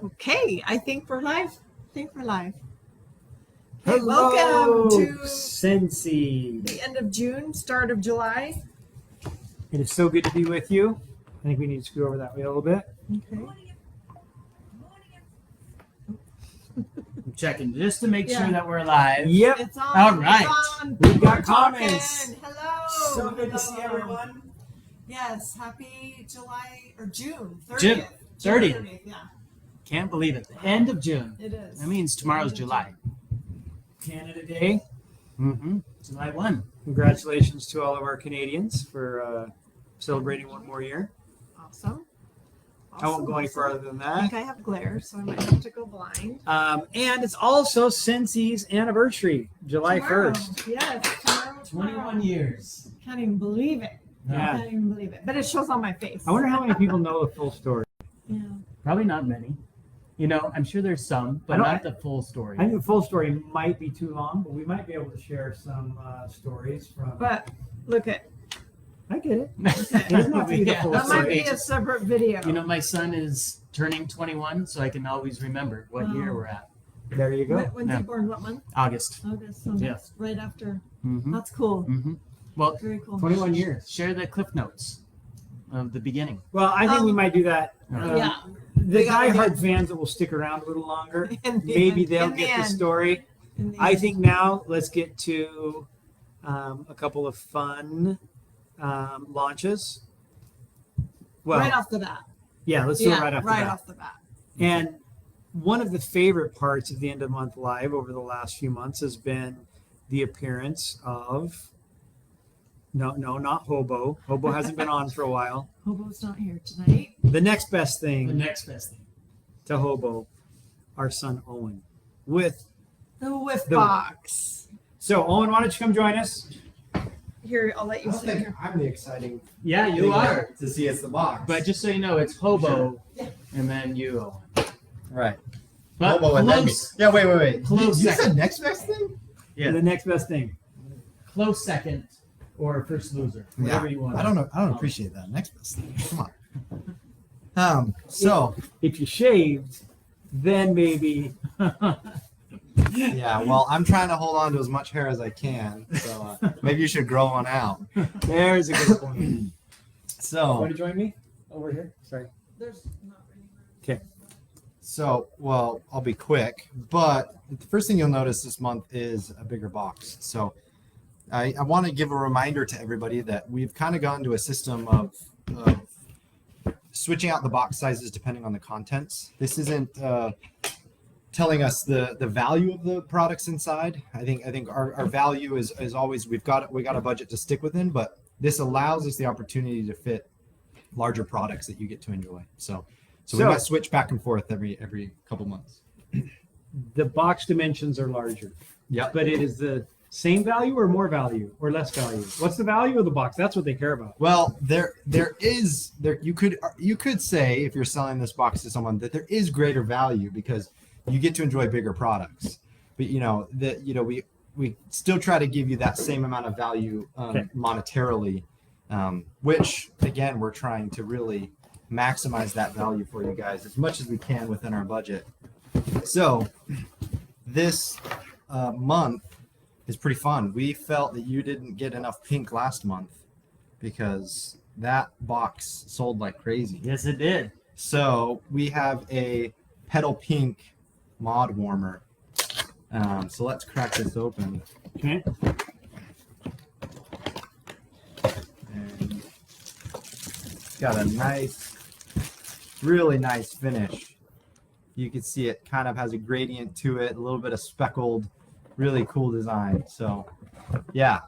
Okay, I think we're live. Okay, Hello, welcome to Scentsy. the end of June, start of July. It is so good to be with you. I think we need to screw over that way a little bit. Okay. I'm checking just to make Yeah. sure that we're live. Yep. It's on. All right. It's on. We've got We're talking. comments. Hello. So good to see Hello. everyone. Yes, happy July or June 30th. June 30th. 30th, yeah, Can't believe it. The end of June. it is. That means tomorrow's July. Canada Day. Mm-hmm. July 1. Congratulations to all of our Canadians for celebrating one more year. Awesome. I won't go any further than I think that. I have glare, so I might have to go blind. And it's also Scentsy's anniversary, July Tomorrow. 1st. Yes, tomorrow. 21 years. Can't even believe it. Yeah. Can't even believe it. But it shows on my face. I wonder how many people know the full story. Yeah. Probably not many. You know, I'm sure there's some, but not the full story. I think the full story might be too long, but we might be able to share some stories from. But look at I get it. okay. It doesn't have to be the full That might story. be a separate video. You know, my son is turning 21, so I can always remember what year Oh. we're at. There you go. When's Yeah. he born? What month? August. August. So Yeah. that's right after. Mm-hmm. That's cool. Mm-hmm. Well, Very cool. 21 years. share the cliff notes of the beginning. Well, I think we might do that. Yeah. The We gotta diehard fans that will stick around a little longer, In the maybe end- they'll in get the end. story. In the I end. think now let's get to a couple of fun launches. Well, right off the bat. yeah, let's do it right off the bat. off the bat. And one of the favorite parts of the end of month live over the last few months has been the appearance of not Hobo. Hobo hasn't been on for a while. Hobo's not here tonight. The next best The thing next best thing. to Hobo, our son Owen. With The whiff The- box. so Owen, why don't you come join us? Here, I'll let I you don't sit think here. I'm the exciting Yeah, you thing are. to see it's the box. But just so you know, it's Hobo Yeah. and then you. right. But Hobo and then me. close, Yeah, wait. Close You second. said next best thing? Yeah. The next best thing. close second or first loser. Whatever you want. I don't know. I don't appreciate that. Next best thing. Come on. So If you shaved, then maybe. yeah, well, I'm trying to hold on to as much hair as I can. So maybe you should grow one out. There's a good point. Want So to join me over here? Sorry. There's not really room. well, I'll be quick. But the first thing you'll notice this month is a bigger box. So I want to give a reminder to everybody that we've kind of gone to a system of switching out the box sizes depending on the contents. This isn't telling us the value of the products inside. I think our value is always we got a budget to stick within, but this allows us the opportunity to fit larger products that you get to enjoy. So we might switch back and forth every couple months. The box dimensions are larger. Yeah. But it is the same value or more value or less value? What's the value of the box? That's what they care about. Well, there you could say if you're selling this box to someone that there is greater value because you get to enjoy bigger products. But we still try to give you that same amount of value Okay. monetarily, which again we're trying to really maximize that value for you guys as much as we can within our budget. So this month is pretty fun. We felt that you didn't get enough pink last month because that box sold like crazy. Yes, it did. So we have a petal pink mod warmer. So let's crack this open. Okay. And it's got a nice, really nice finish. You can see it kind of has a gradient to it, a little bit of speckled, really cool design. So yeah,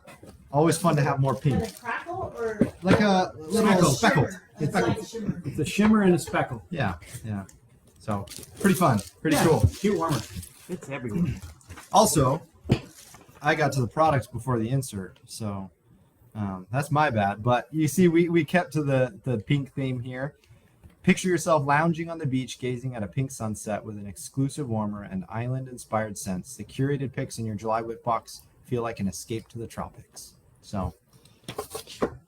always fun to have more pink. Is it a crackle or Like a little speckled. shimmer? It's like shimmer. It's a shimmer and a speckle. Yeah. So pretty fun, pretty Yeah, cool. Cute warmer. It's everywhere. Also, I got to the products before the insert, so that's my bad. But you see, we kept to the pink theme here. Picture yourself lounging on the beach, gazing at a pink sunset with an exclusive warmer and island-inspired scents. The curated picks in your July whip box feel like an escape to the tropics. So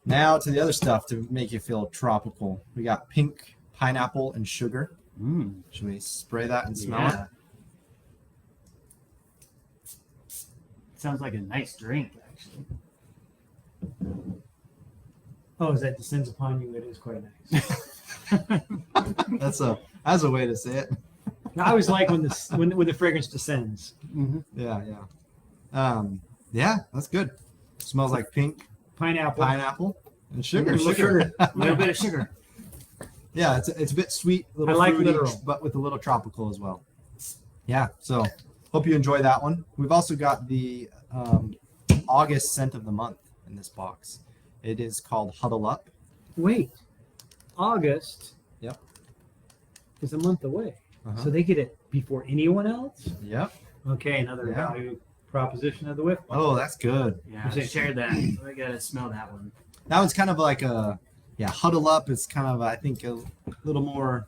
now to the other stuff to make you feel tropical. We got pink pineapple and sugar. Should we spray that and smell Yeah. it? Sounds like a nice drink, actually. Oh, as that descends upon you, it is quite nice. That's a way to say it. I always like when the fragrance descends. Yeah, yeah, that's good. Smells like pink pineapple and sugar. A little bit of sugar. Yeah, it's a bit sweet, a little I like fruity, literal. but with a little tropical as well. Yeah, so hope you enjoy that one. We've also got the August scent of the month in this box. It is called Huddle Up. Wait, August. Yep. Is a month away, Uh-huh. so they get it before anyone else. Yep. Okay, another Yeah. value proposition of the whiff. Oh, that's good. Yeah, share that. I gotta smell that one. That one's kind of like Huddle Up is kind of, I think, a little more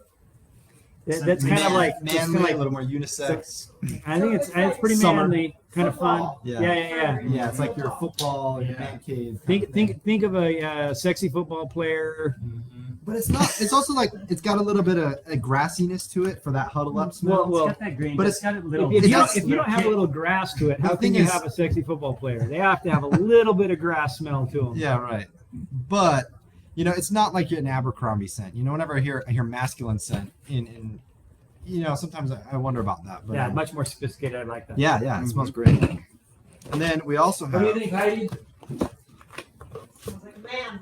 That's kind of like it's manly, kinda like a little more unisex. I think it's pretty Summer. manly, kind of fun. Yeah. Yeah. Yeah, it's like your football, your Yeah. man cave. kind of thing. Think of a sexy football player. But it's not. It's also like it's got a little bit of a grassiness to it for that Huddle Up smell. Well, It's got that green, but but it's got a little. If does- you don't have a little grass to it, how The can thing you is- have a sexy football player? They have to have a little bit of grass smell to them. Yeah, right. But it's not like an Abercrombie scent. Whenever I hear masculine scent in sometimes I wonder about that. But Yeah, much more sophisticated. I like that. yeah, it smells great. And then we also What do you have think, Heidi? Sounds like a man,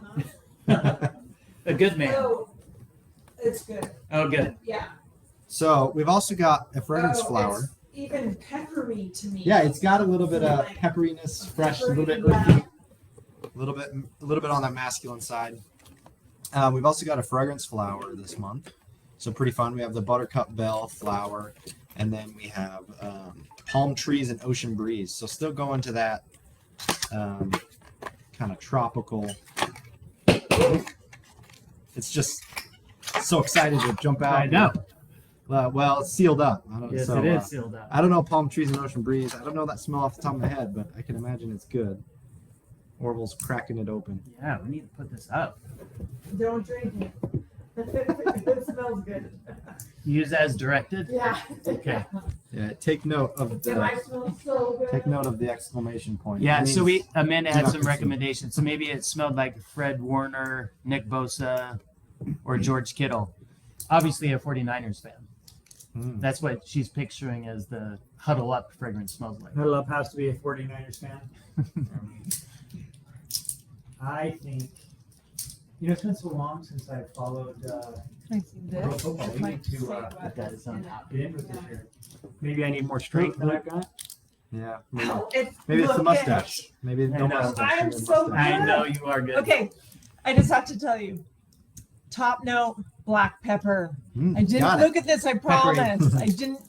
huh? A good man. Oh, it's good. Oh, good. Yeah. so we've also got a fragrance flower. It's even peppery to me. Yeah, it's got a little bit of pepperiness, fresh, a little bit Peppery, earthy, a little bit on that masculine side. We've also got a fragrance flower this month, so pretty fun. We have the buttercup bell flower, and then we have palm trees and ocean breeze. So still going to that kind of tropical. It's just so excited to jump out. I know. Well, it's sealed up. I don't, Yes, so, it is sealed up. I don't know palm trees and ocean breeze. I don't know that smell off the top of my head, but I can imagine it's good. Orville's cracking it open. Yeah, we need to put this up. Don't drink it. It smells good. Use as directed. Yeah. Okay. Yeah, take note of It might the smell so good. take note of the exclamation point. Yeah, It so means- Amanda do had not some consume. recommendations. So maybe it smelled like Fred Warner, Nick Bosa, or George Kittle. Obviously a 49ers fan. Mm. That's what she's picturing as the Huddle Up fragrance smells like. Huddle Up has to be a 49ers fan. I think, it's been so long since I followed Can I see pro this? football. We need to Put that as on top. get into it this year. Maybe I need more strength than I've got. Yeah, Oh, maybe it's the look, mustache. Maybe I no know. mustache. I'm maybe so mustache. I know you are good. Okay, I just have to tell you. Top note, black pepper. Mm, I didn't got it. look at this, I promise. I didn't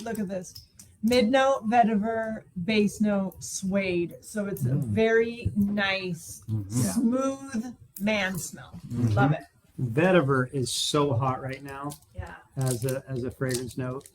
look at this. Mid note, vetiver, base note, suede. So it's a Mm. very nice, Yeah. smooth man smell. Mhm. Love it. Vetiver is so hot right now Yeah. as a fragrance note.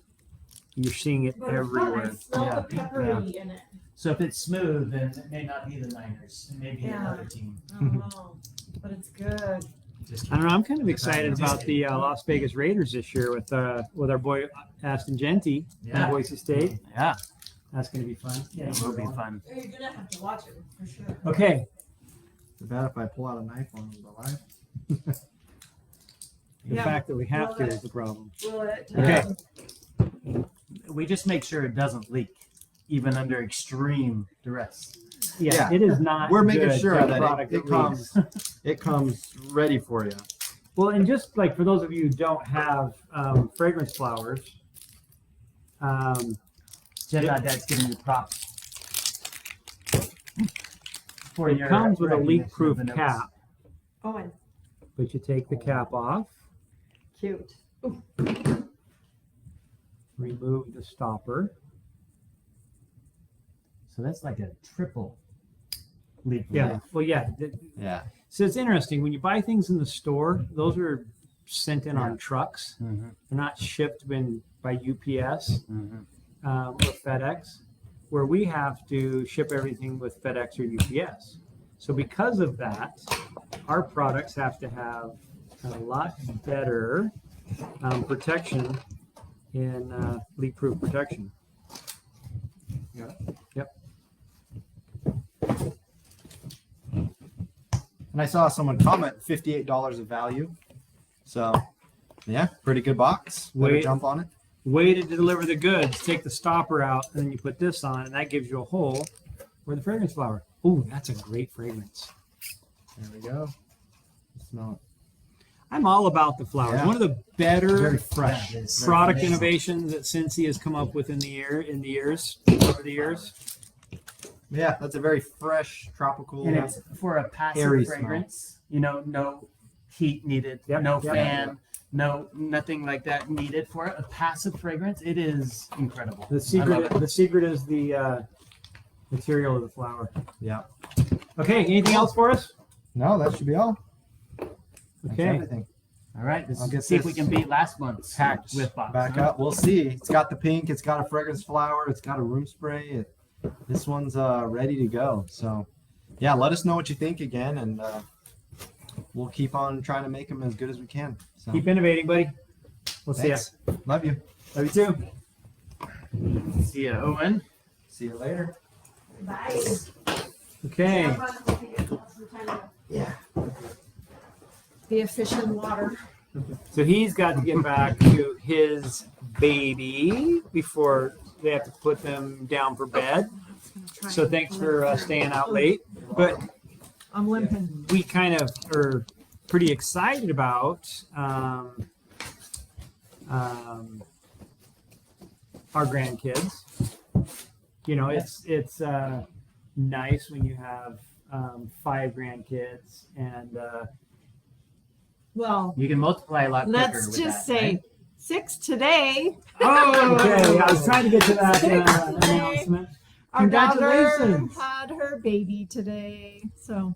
You're seeing it But it's fun. I everywhere. smell Yeah. the peppery in it. So if it's smooth, then it may not be the Niners. It may be Yeah. another team. I don't know, but it's good. Just I don't know. I'm kind of excited about the Las Vegas Raiders this year with our boy Aston Genty Yeah. from Boise State. Yeah, That's going to be fun. it will be fun. You're gonna have to watch it for sure. Okay. Is it bad if I pull out a knife on the live? The Yeah. fact that we have to Well, is the problem. Will it? Okay. We just make sure it doesn't leak, even under extreme duress. Yeah, Yeah. it is not. We're making good sure to have a that product it leaks. comes ready for you. Well, and just like for those of you who don't have fragrance flowers, Dad's giving you props. For it your comes with a recognition leak-proof of the notes. cap, Oh, and but you take the cap off, cute. remove the stopper. So that's like a triple leak. Yeah. Well, yeah. Yeah. So it's interesting when you buy things in the store; those are sent in on trucks. Mm-hmm. They're not shipped by UPS Mm-hmm. or FedEx, where we have to ship everything with FedEx or UPS. So because of that, our products have to have a lot better protection in leak-proof protection. Yeah. Yep. And I saw someone comment $58 of value. So, yeah, pretty good box. Way to Wait. jump on it. Way to deliver the goods. Take the stopper out, and then you put this on, and that gives you a hole for the fragrance flower. Ooh, that's a great fragrance. There we go. Smell it. I'm all about the flowers. Yeah. One of the better Very fresh. product Very innovations that Scentsy has come up with over the years. Yeah, that's a very fresh, tropical. And it's for a passive Airy fragrance. You know, no heat needed, Yep, no yep. fan, nothing like that needed for it. A passive fragrance. It is incredible. The secret is the material of the flower. Yeah. Okay, anything else for us? No, that should be all. That's Okay. everything. All right, I'll get let's see if we this can beat last month's packed whiff box. Back huh? up. We'll see. It's got the pink. It's got a fragrance flower. It's got a room spray. This one's ready to go. So, yeah, let us know what you think again, and we'll keep on trying to make them as good as we can. So, Keep innovating, buddy. We'll see ya. thanks. Love you. Love you too. See ya, Owen. See you later. Bye. Okay. Yeah. Be a fish in water. So he's got to get back to his baby before they have to put them down for bed. So thanks for staying out late. But I'm limping. we kind of are pretty excited about our grandkids. You know, it's nice when you have 5 grandkids, and Well, You can multiply a lot quicker let's with just that, say right? 6 today. oh, okay. I was trying to get to that announcement. Our daughter Congratulations! had her baby today. So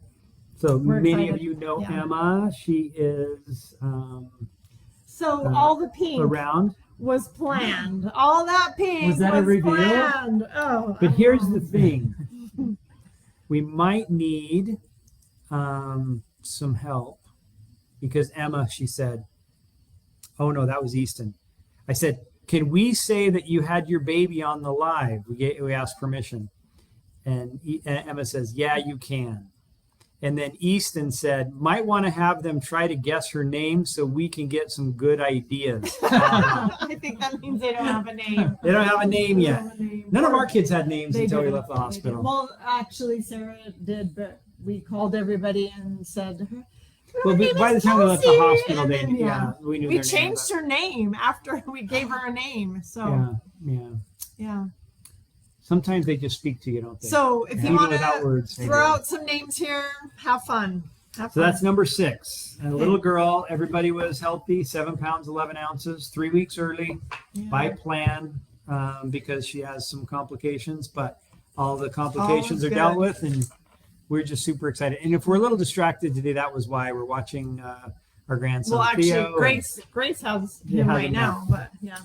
So We're many of excited. you know Yeah. Emma. She is all the pink around. was planned. All that pink Was that a reveal? planned. Oh, But here's the thing: we might need some help because Emma, she said, "Oh no, that was Easton." I said, "Can we say that you had your baby on the live?" We asked permission, and Emma says, "Yeah, you can." And then Easton said, "Might want to have them try to guess her name so we can get some good ideas." I think that means they don't have a name. They don't have a name They yet. don't have a name. None of our kids had names They until we didn't. left the They hospital. didn't. Well, actually, Sarah did, but we called everybody and said, Well, "Her name by the is time we left the Kelsey," hospital, and they then, yeah, we knew we their changed name. her name after we gave her a name. So But, yeah. yeah. Sometimes they just speak to you, don't they? So if you Even want without to words. throw out some names here, have fun. Have So fun. that's number 6. And a little girl, everybody was healthy, 7 pounds, 11 ounces, 3 weeks early Yeah. by plan because she has some complications, but all the complications are good. dealt with, and we're just super excited. And if we're a little distracted today, that was why we're watching our grandson Well, actually, Theo. Grace has Yeah, him has right him now, but yeah.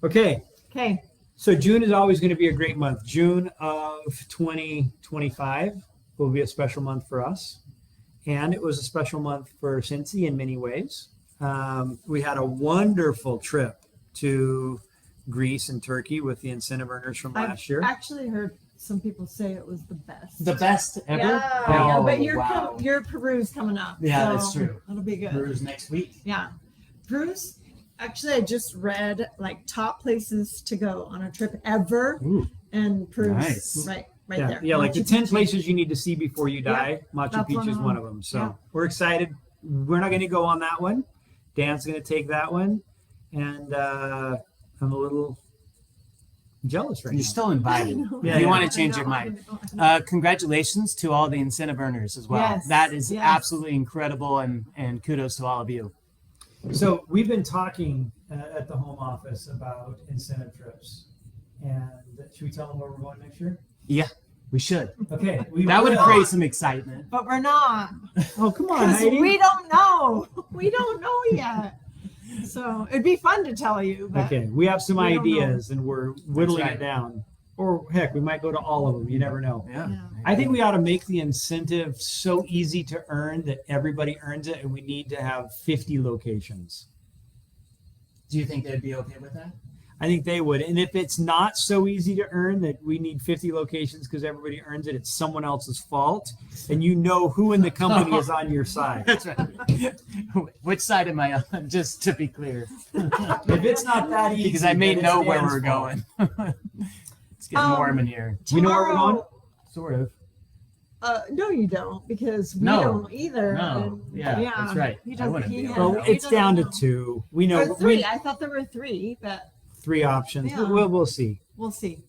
Okay. Okay. So June is always going to be a great month. June of 2025 will be a special month for us. And it was a special month for Scentsy in many ways. We had a wonderful trip to Greece and Turkey with the incentive earners from last year. I've actually heard some people say it was the best. The best ever? Yeah, Oh, yeah, but wow. your Peru's coming up. Yeah, so that's true. It'll be good. Cruise next week. Yeah. Peru's actually I just read like top places to go on a trip ever. Ooh. And Peru's Nice. right Yeah, there. yeah, like the Machu 10 Picchu. places you need to see before you die. Machu that's Picchu is one of them. So Yeah. we're excited. We're not going to go on that one. Dan's going to take that one. And I'm a little jealous right You're now. still invited. Yeah, If you yeah. want to change your mind. Congratulations to all the incentive earners as well. Yes, That is yes. absolutely incredible, and kudos to all of you. So we've been talking at the home office about incentive trips. And should we tell them where we're going next year? Yeah, we should. Okay. That would will. create some excitement. But we're not. Oh, come on, Because Heidi. we don't know. We don't know yet. So it'd be fun to tell you. But Okay, we have some We don't ideas and we're whittling right. it down. Or heck, we might go to all of them. You never know. Yeah. Yeah. I think we ought to make the incentive so easy to earn that everybody earns it, and we need to have 50 locations. Do you think they'd be okay with that? I think they would. And if it's not so easy to earn that we need 50 locations because everybody earns it, it's someone else's fault. And you know who in the company is on your side. That's right. Which side am I on? Just to be clear. If it's not that easy, Because I may then know it's where Dan's we're fault. going. It's getting warm in here. You know where we're going? Sort of. No, you don't, because we No. don't either. No. And, Yeah, that's right. He I doesn't. wouldn't He be has- able Well, he it's doesn't down to know. 2. We know Or 3. I thought there were 3, but 3 options. Yeah. We'll see. we'll see.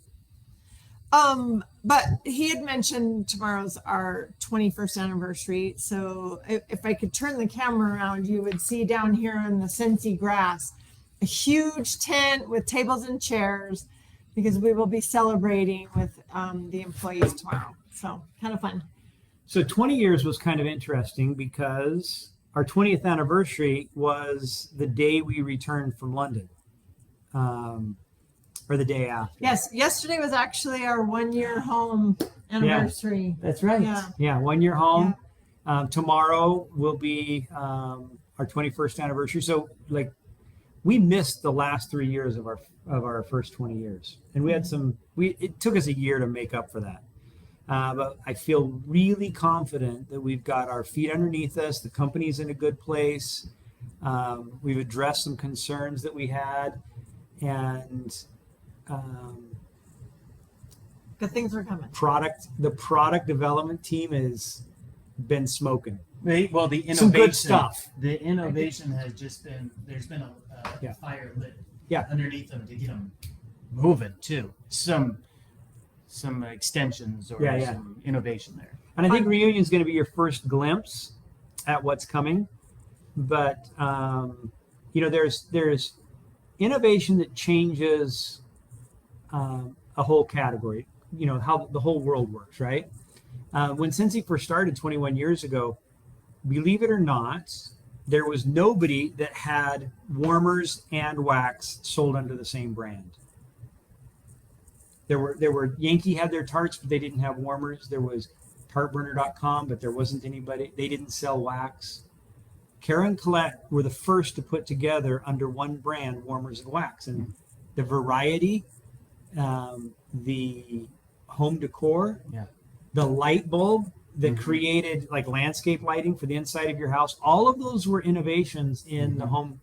But he had mentioned tomorrow's our 21st anniversary. So if I could turn the camera around, you would see down here in the Scentsy grass a huge tent with tables and chairs, because we will be celebrating with the employees tomorrow. So kind of fun. So 20 years was kind of interesting because our 20th anniversary was the day we returned from London, or the day after. Yes, yesterday was actually our 1-year home anniversary. That's right. Yeah. Yeah, 1 year home. Tomorrow will be our 21st anniversary. So like we missed the last 3 years of our first 20 years, and we had it took us a year to make up for that. But I feel really confident that we've got our feet underneath us. The company's in a good place. We've addressed some concerns that we had, and Good things are coming. the product development team has been smoking. Well, the innovation. Some good stuff. The innovation has just been, there's been a Yeah. fire lit Yeah. underneath them to get them moving too. Some extensions or Yeah. some innovation there. And I think Reunion is going to be your first glimpse at what's coming. But there's innovation that changes a whole category. You know how the whole world works, right? When Scentsy first started 21 years ago, believe it or not, there was nobody that had warmers and wax sold under the same brand. There were Yankee had their tarts, but they didn't have warmers. There was tartburner.com, but there wasn't anybody. They didn't sell wax. Kara and Colette were the first to put together under one brand warmers and wax, and the variety, the home decor, the light bulb that created like landscape lighting for the inside of your house. All of those were innovations in the home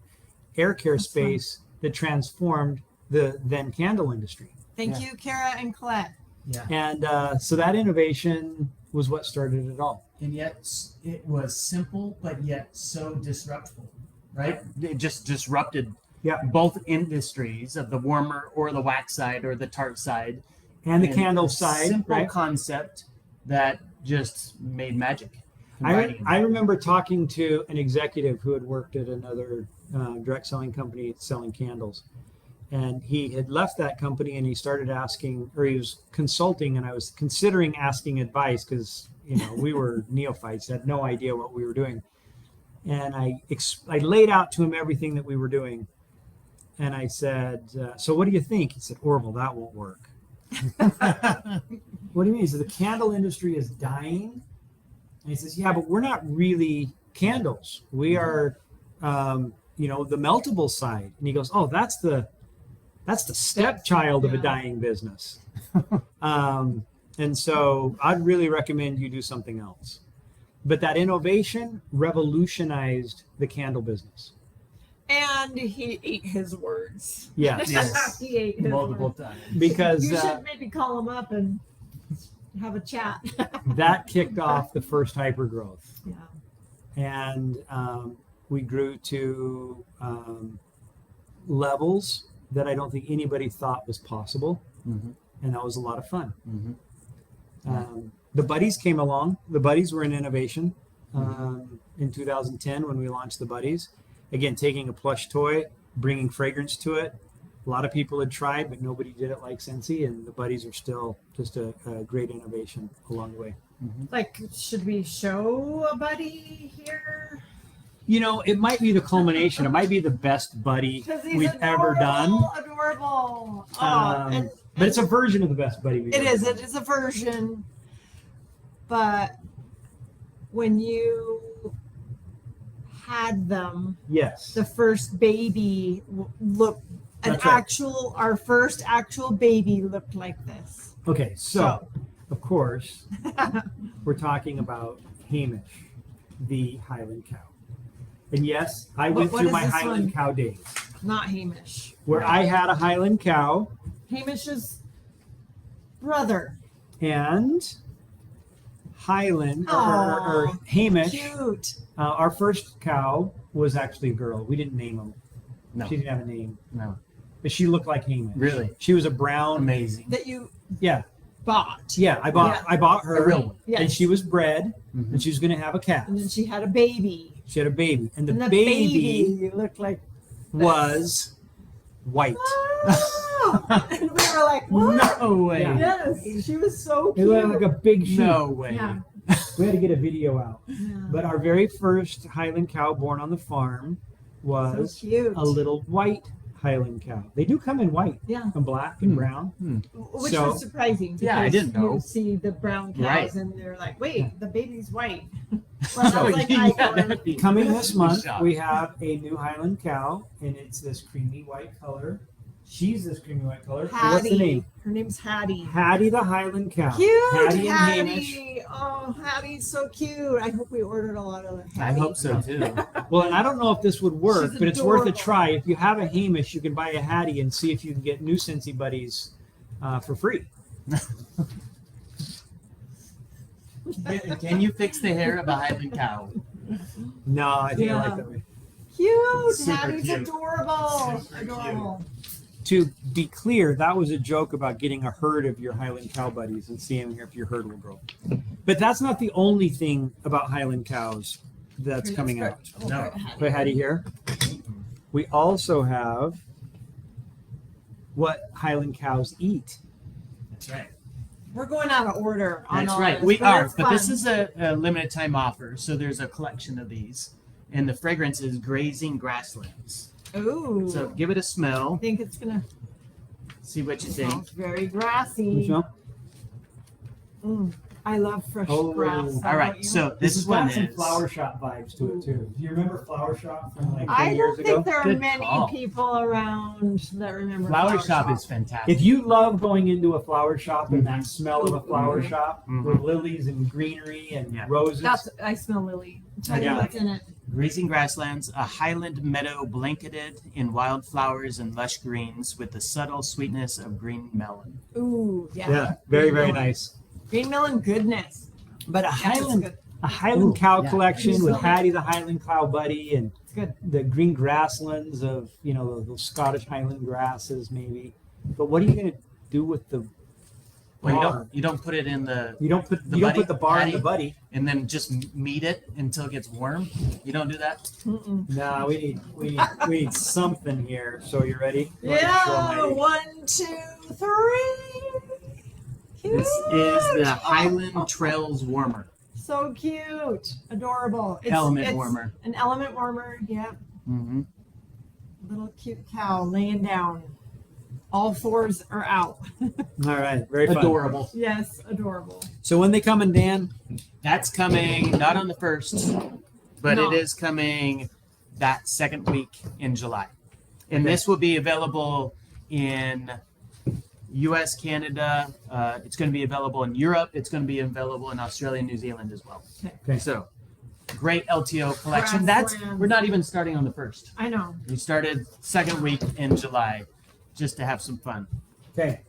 air care space that transformed the then candle industry. Thank you, Kara and Colette. Yeah. And so that innovation was what started it all. And yet it was simple, but yet so disruptful, right? It just disrupted both industries of the warmer or the wax side or the tart side. And the candle side, simple right? concept that just made magic. I remember talking to an executive who had worked at another direct selling company selling candles. And he had left that company and he started asking, or he was consulting, and I was considering asking advice because, we were neophytes, had no idea what we were doing. And I laid out to him everything that we were doing. And I said, so what do you think? He said, Orville, that won't work. What do you mean? He said, the candle industry is dying. And he says, yeah, but we're not really candles. We are, the meltable side. And he goes, oh, that's the stepchild of a dying business. And so I'd really recommend you do something else. But that innovation revolutionized the candle business. And he ate his words. Yes. He ate his multiple words. times. Because You should maybe call him up and have a chat. that kicked off the first hypergrowth. Yeah. And we grew to levels that I don't think anybody thought was possible. Mm-hmm. And that was a lot of fun. Mm-hmm. The Buddies came along. The Buddies were an innovation in 2010 when we launched the Buddies. Again, taking a plush toy, bringing fragrance to it. A lot of people had tried, but nobody did it like Scentsy, and the Buddies are still just a great innovation along the way. Mm-hmm. Like, should we show a buddy here? It might be the culmination. It might be the best Buddy 'Cause he's we've ever done. Adorable. And But it's a version of the best Buddy we've it ever is. done. It is a version. But when you had them, Yes. the first baby looked That's right. our first actual baby looked like this. Okay, so of course we're talking about Hamish, the Highland cow. And yes, I went what through is my this Highland one? cow days Not Hamish. where I had a Highland cow Hamish's brother. and Highland or Aw, Hamish. Cute. Our first cow was actually a girl. We didn't name him. No, She didn't have a name, no, but she looked like Hamish. really She was a brown. amazing. That you Yeah, bought. yeah. I bought her, A real one. Yes. and she was bred, Mhm. and she was going to have a calf. And then she had a baby. She had a baby, and the And the baby looked like was white. oh! And we were like, what? No way. Yeah. Yes, she was so It cute. looked like a big sheep. No way. Yeah. We had to get a video out. Yeah. But our very first Highland cow born on the farm was So cute. a little white Highland cow. They do come in white Yeah. and black and Hmm. brown. Which So- was surprising. Yeah, I because didn't know. You see the brown cows Right. and they're like, wait, Yeah. the baby's white. Well, So, I was like, Yeah, I go, that'd be- Coming this month, Shock. we have a new Highland cow, and it's this creamy white color. She's this creamy white color. What's the Hattie. name? Her name's Hattie. Hattie the Highland cow. Cute Hattie and Hamish. Hattie. Oh, Hattie's so cute. I hope we ordered a lot of I Hattie. hope so too. Well, and I don't know if this would work, She's but it's worth a adorable. try. If you have a Hamish, you can buy a Hattie and see if you can get new Scentsy buddies for free. Can you fix the hair of a Highland cow? No, I think I Yeah. like that way. Cute. Super Hattie's cute. adorable. Super Adorable. To be clear, that was a joke about getting a herd of your Highland cow buddies and seeing if your herd will grow. But that's not the only thing about Highland cows that's coming out. No. Put Hattie here. We also have what Highland cows eat. That's right. We're going out of order on That's all right. this, We are, it's but this fun. is a limited time offer. So there's a collection of these, and the fragrance is Grazing Grasslands. Ooh. So give it a I smell. think it's gonna See what you think. smells very grassy. Michelle? I love fresh Oh. grass. All How All right. about you? So This this has one got some is flower shop vibes to it too. Do you remember flower shop from like 10 I years don't ago? think there are Good many call. people around that remember Flower Shop is fantastic. If you love going into a flower shop and that smell of a flower Mhm. shop Mhm. with lilies and greenery and Yeah. roses, That's I smell lily. Tell Yeah. me what's in it. Grazing Grasslands, a highland meadow blanketed in wild flowers and lush greens with the subtle sweetness of green melon. Ooh, yeah. yeah, very very Green melon. nice. Green melon goodness. But a Yeah, it's Highland good. A Highland cow yeah. collection It's with so Hattie the Highland cow buddy and It's good. the green grasslands of those Scottish Highland grasses maybe. But what are you gonna do with the Well, bar? you don't put it in the You don't put The you don't buddy? put the bar in the Hattie? buddy. and then just meet it until it gets warm. You don't do that. Mm-mm. No, we need something here. So you ready? You want to show Yeah. Heidi? 1, 2, 3. Cute. This is the Highland Trails Warmer, So cute. Adorable. element warmer. An element warmer. Yeah. Mm-hmm. Little cute cow laying down. All fours are out. All right, very fun. Adorable. Yes, adorable. So when they come in, Dan? That's coming not on the 1st, but No. it is coming that second week in July. And Okay. this will be available in US, Canada. It's going to be available in Europe. It's going to be available in Australia and New Zealand as well. Okay. So great LTO collection. Grasslands. We're not even starting on the 1st. I know. We started second week in July just to have some fun. Okay.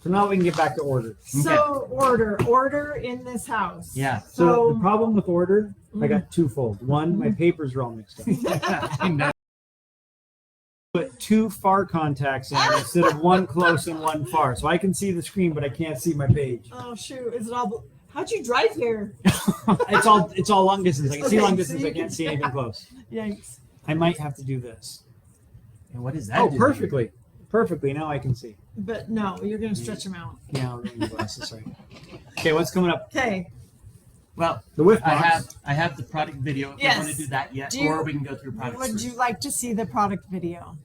So now we can get back to order. So order in this house. Yeah. So the So problem with order, I got twofold. One, my papers are all mixed up. I know. Put two far contacts in instead of one close and one far. So I can see the screen, but I can't see my page. oh shoot, is it all? How'd you drive here? It's all long distance. I can see Okay, long so distance. you I can't can see anything close. Yikes. I might have to do this. And what is that? Oh, do? perfectly. Perfectly. Now I can see. But no, you're gonna stretch them out. Yeah, I'll bring the glasses. Sorry. Okay, what's coming up? Okay. Well, The whiff box. I have the product video if Yes. you want to do that yet, Do you- or we can go through products. Would first. you like to see the product video?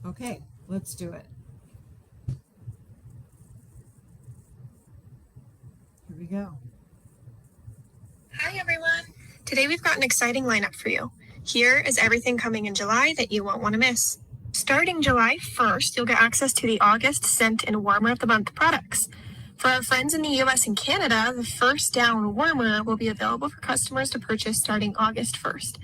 Okay, let's do it. Here we go. Hi everyone! Today we've got an exciting lineup for you. Here is everything coming in July that you won't want to miss. Starting July 1st, you'll get access to the August Scent and Warmer of the Month products. For our friends in the US and Canada, the First Down Warmer will be available for customers to purchase starting August 1st.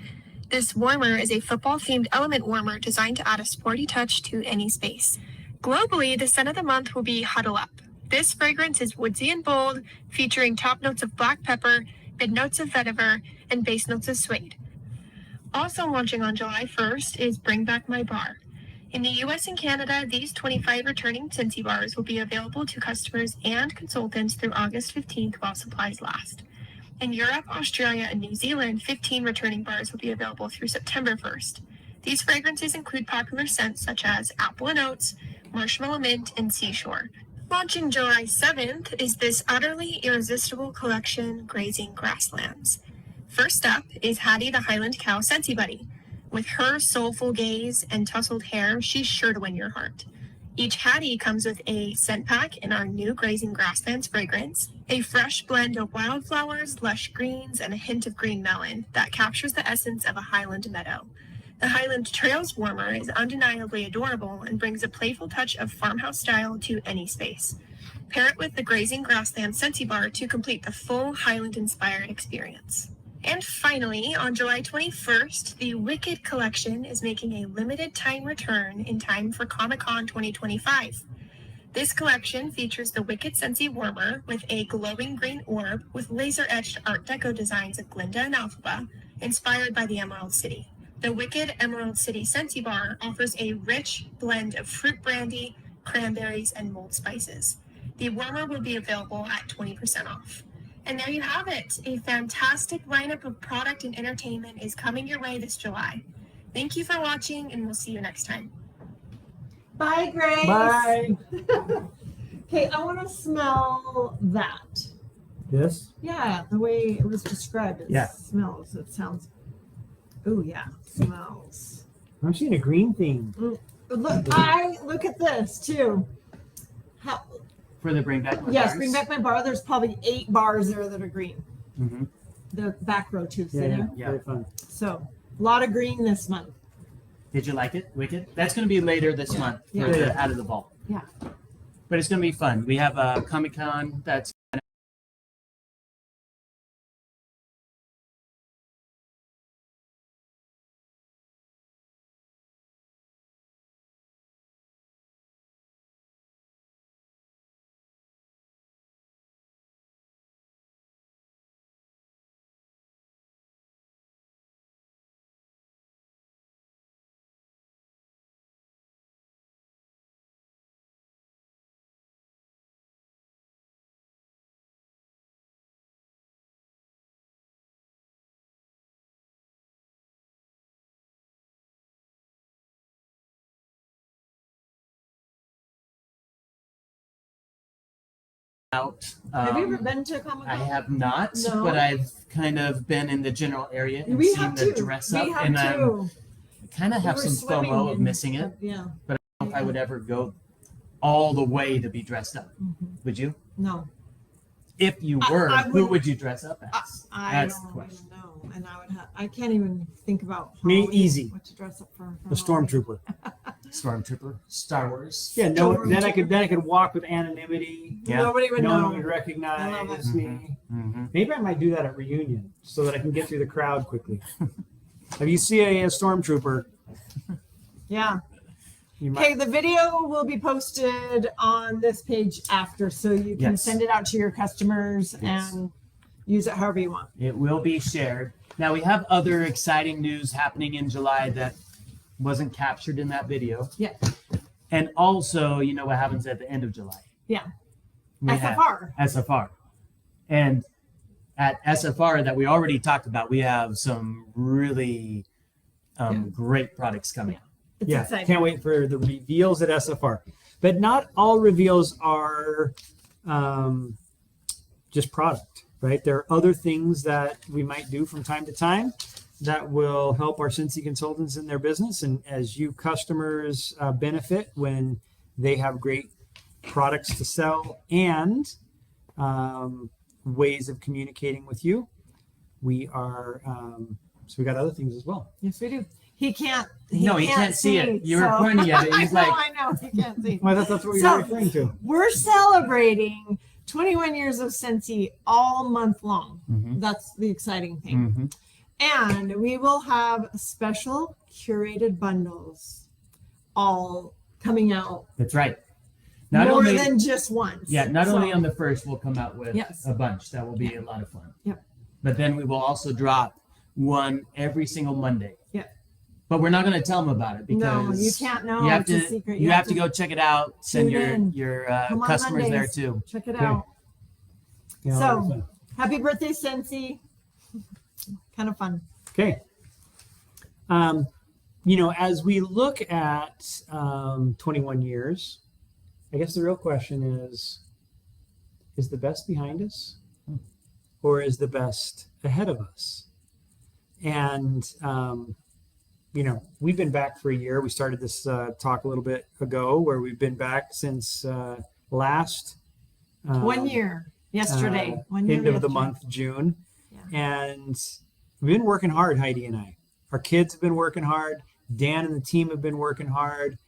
This warmer is a football-themed element warmer designed to add a sporty touch to any space. Globally, the scent of the month will be Huddle Up. This fragrance is woodsy and bold, featuring top notes of black pepper, mid notes of vetiver, and base notes of suede. Also launching on July 1st is Bring Back My Bar. In the US and Canada, these 25 returning Scentsy bars will be available to customers and consultants through August 15th while supplies last. In Europe, Australia, and New Zealand, 15 returning bars will be available through September 1st. These fragrances include popular scents such as Apple and Oats, Marshmallow Mint, and Seashore. Launching July 7th is this utterly irresistible collection, Grazing Grasslands. First up is Hattie the Highland Cow Scentsy Buddy. With her soulful gaze and tousled hair, she's sure to win your heart. Each Hattie comes with a scent pack in our new Grazing Grasslands fragrance, a fresh blend of wildflowers, lush greens, and a hint of green melon that captures the essence of a Highland meadow. The Highland Trails Warmer is undeniably adorable and brings a playful touch of farmhouse style to any space. Pair it with the Grazing Grasslands Scentsy Bar to complete the full Highland-inspired experience. And finally, on July 21st, the Wicked collection is making a limited time return in time for Comic-Con 2025. This collection features the Wicked Scentsy Warmer with a glowing green orb with laser-etched Art Deco designs of Glinda and Alphaba, inspired by the Emerald City. The Wicked Emerald City Scentsy Bar offers a rich blend of fruit brandy, cranberries, and mulled spices. The warmer will be available at 20% off. And there you have it. A fantastic lineup of product and entertainment is coming your way this July. Thank you for watching, and we'll see you next time. Bye, Grace. Bye. Okay, I want to smell that. This? Yeah, the way it was described. It Yeah. smells. It sounds. Oh yeah, smells. I'm seeing a green theme. Look at this too. How, For the Bring Back My yes, Bars. Bring Back My Bar. There's probably 8 bars there that are green. Mm-hmm. The back row too, Yeah, Cindy. Yeah. very fun. So a lot of green this month. Did you like it, Wicked? That's going to be later this month for Yeah. the Out of the Vault. Yeah. But it's going to be fun. We have a Comic-Con that's out. Have you ever been to Comic-Con? I have not, No. but I've kind of been in the general area and We seen have the too. dress We up, have and I too. kind of have We were some swimming FOMO of in- missing it. Yeah. I don't know if I would ever go all the way to be dressed up. Mhm. Would you? No. If you I- were, I who would- would you dress up as? I That's the don't question. even know, and I would have. I can't even think about Me, Halloween, easy. what to dress up for A stormtrooper. Stormtrooper, Star Wars. Yeah, no. Then I could walk with anonymity. Yeah. Nobody would No know. one would recognize it. me. Mm-hmm. Maybe I might do that at reunion so that I can get through the crowd quickly. If you see a stormtrooper, Yeah. you Okay, might. the video will be posted on this page after, so you can Yes. send it out to your customers Yes. and use it however you want. It will be shared. Now we have other exciting news happening in July that wasn't captured in that video. Yeah. And also, you know what happens at the end of July? Yeah. We have SFR. SFR. And at SFR that we already talked about, we have some really great products coming. It's Yeah, exciting. can't wait for the reveals at SFR. But not all reveals are just product, right? There are other things that we might do from time to time that will help our Scentsy consultants in their business. And as you customers benefit when they have great products to sell and ways of communicating with you, we are So we got other things as well. Yes, we do. He can't see it. You were so- pointing at it. He's like, I know, he can't see. Well, that's what So- you're referring to. We're celebrating 21 years of Scentsy all month long. Mhm. That's the exciting thing. And we will have special curated bundles all coming out that's right. more than just once. Not So- only on the first, we'll come out with Yes. a bunch. That will be a lot of fun. Yep. But then we will also drop one every single Monday. Yep. But we're not going to tell them about it because No, you can't know. You have It's to. a secret. You have to go check it out. Send tune in. your Come on customers there Mondays. too. Check it Okay. out. Yeah, So- that's fun. Happy birthday, Scentsy. Kind of fun. Okay. As we look at 21 years, I guess the real question is the best behind us or is the best ahead of us? And, we've been back for a year. We started this talk a little bit ago where we've been back since last 1 year yesterday. 1 year end of the yesterday. month, June. Yeah. And we've been working hard, Heidi and I. Our kids have been working hard. Dan and the team have been working hard.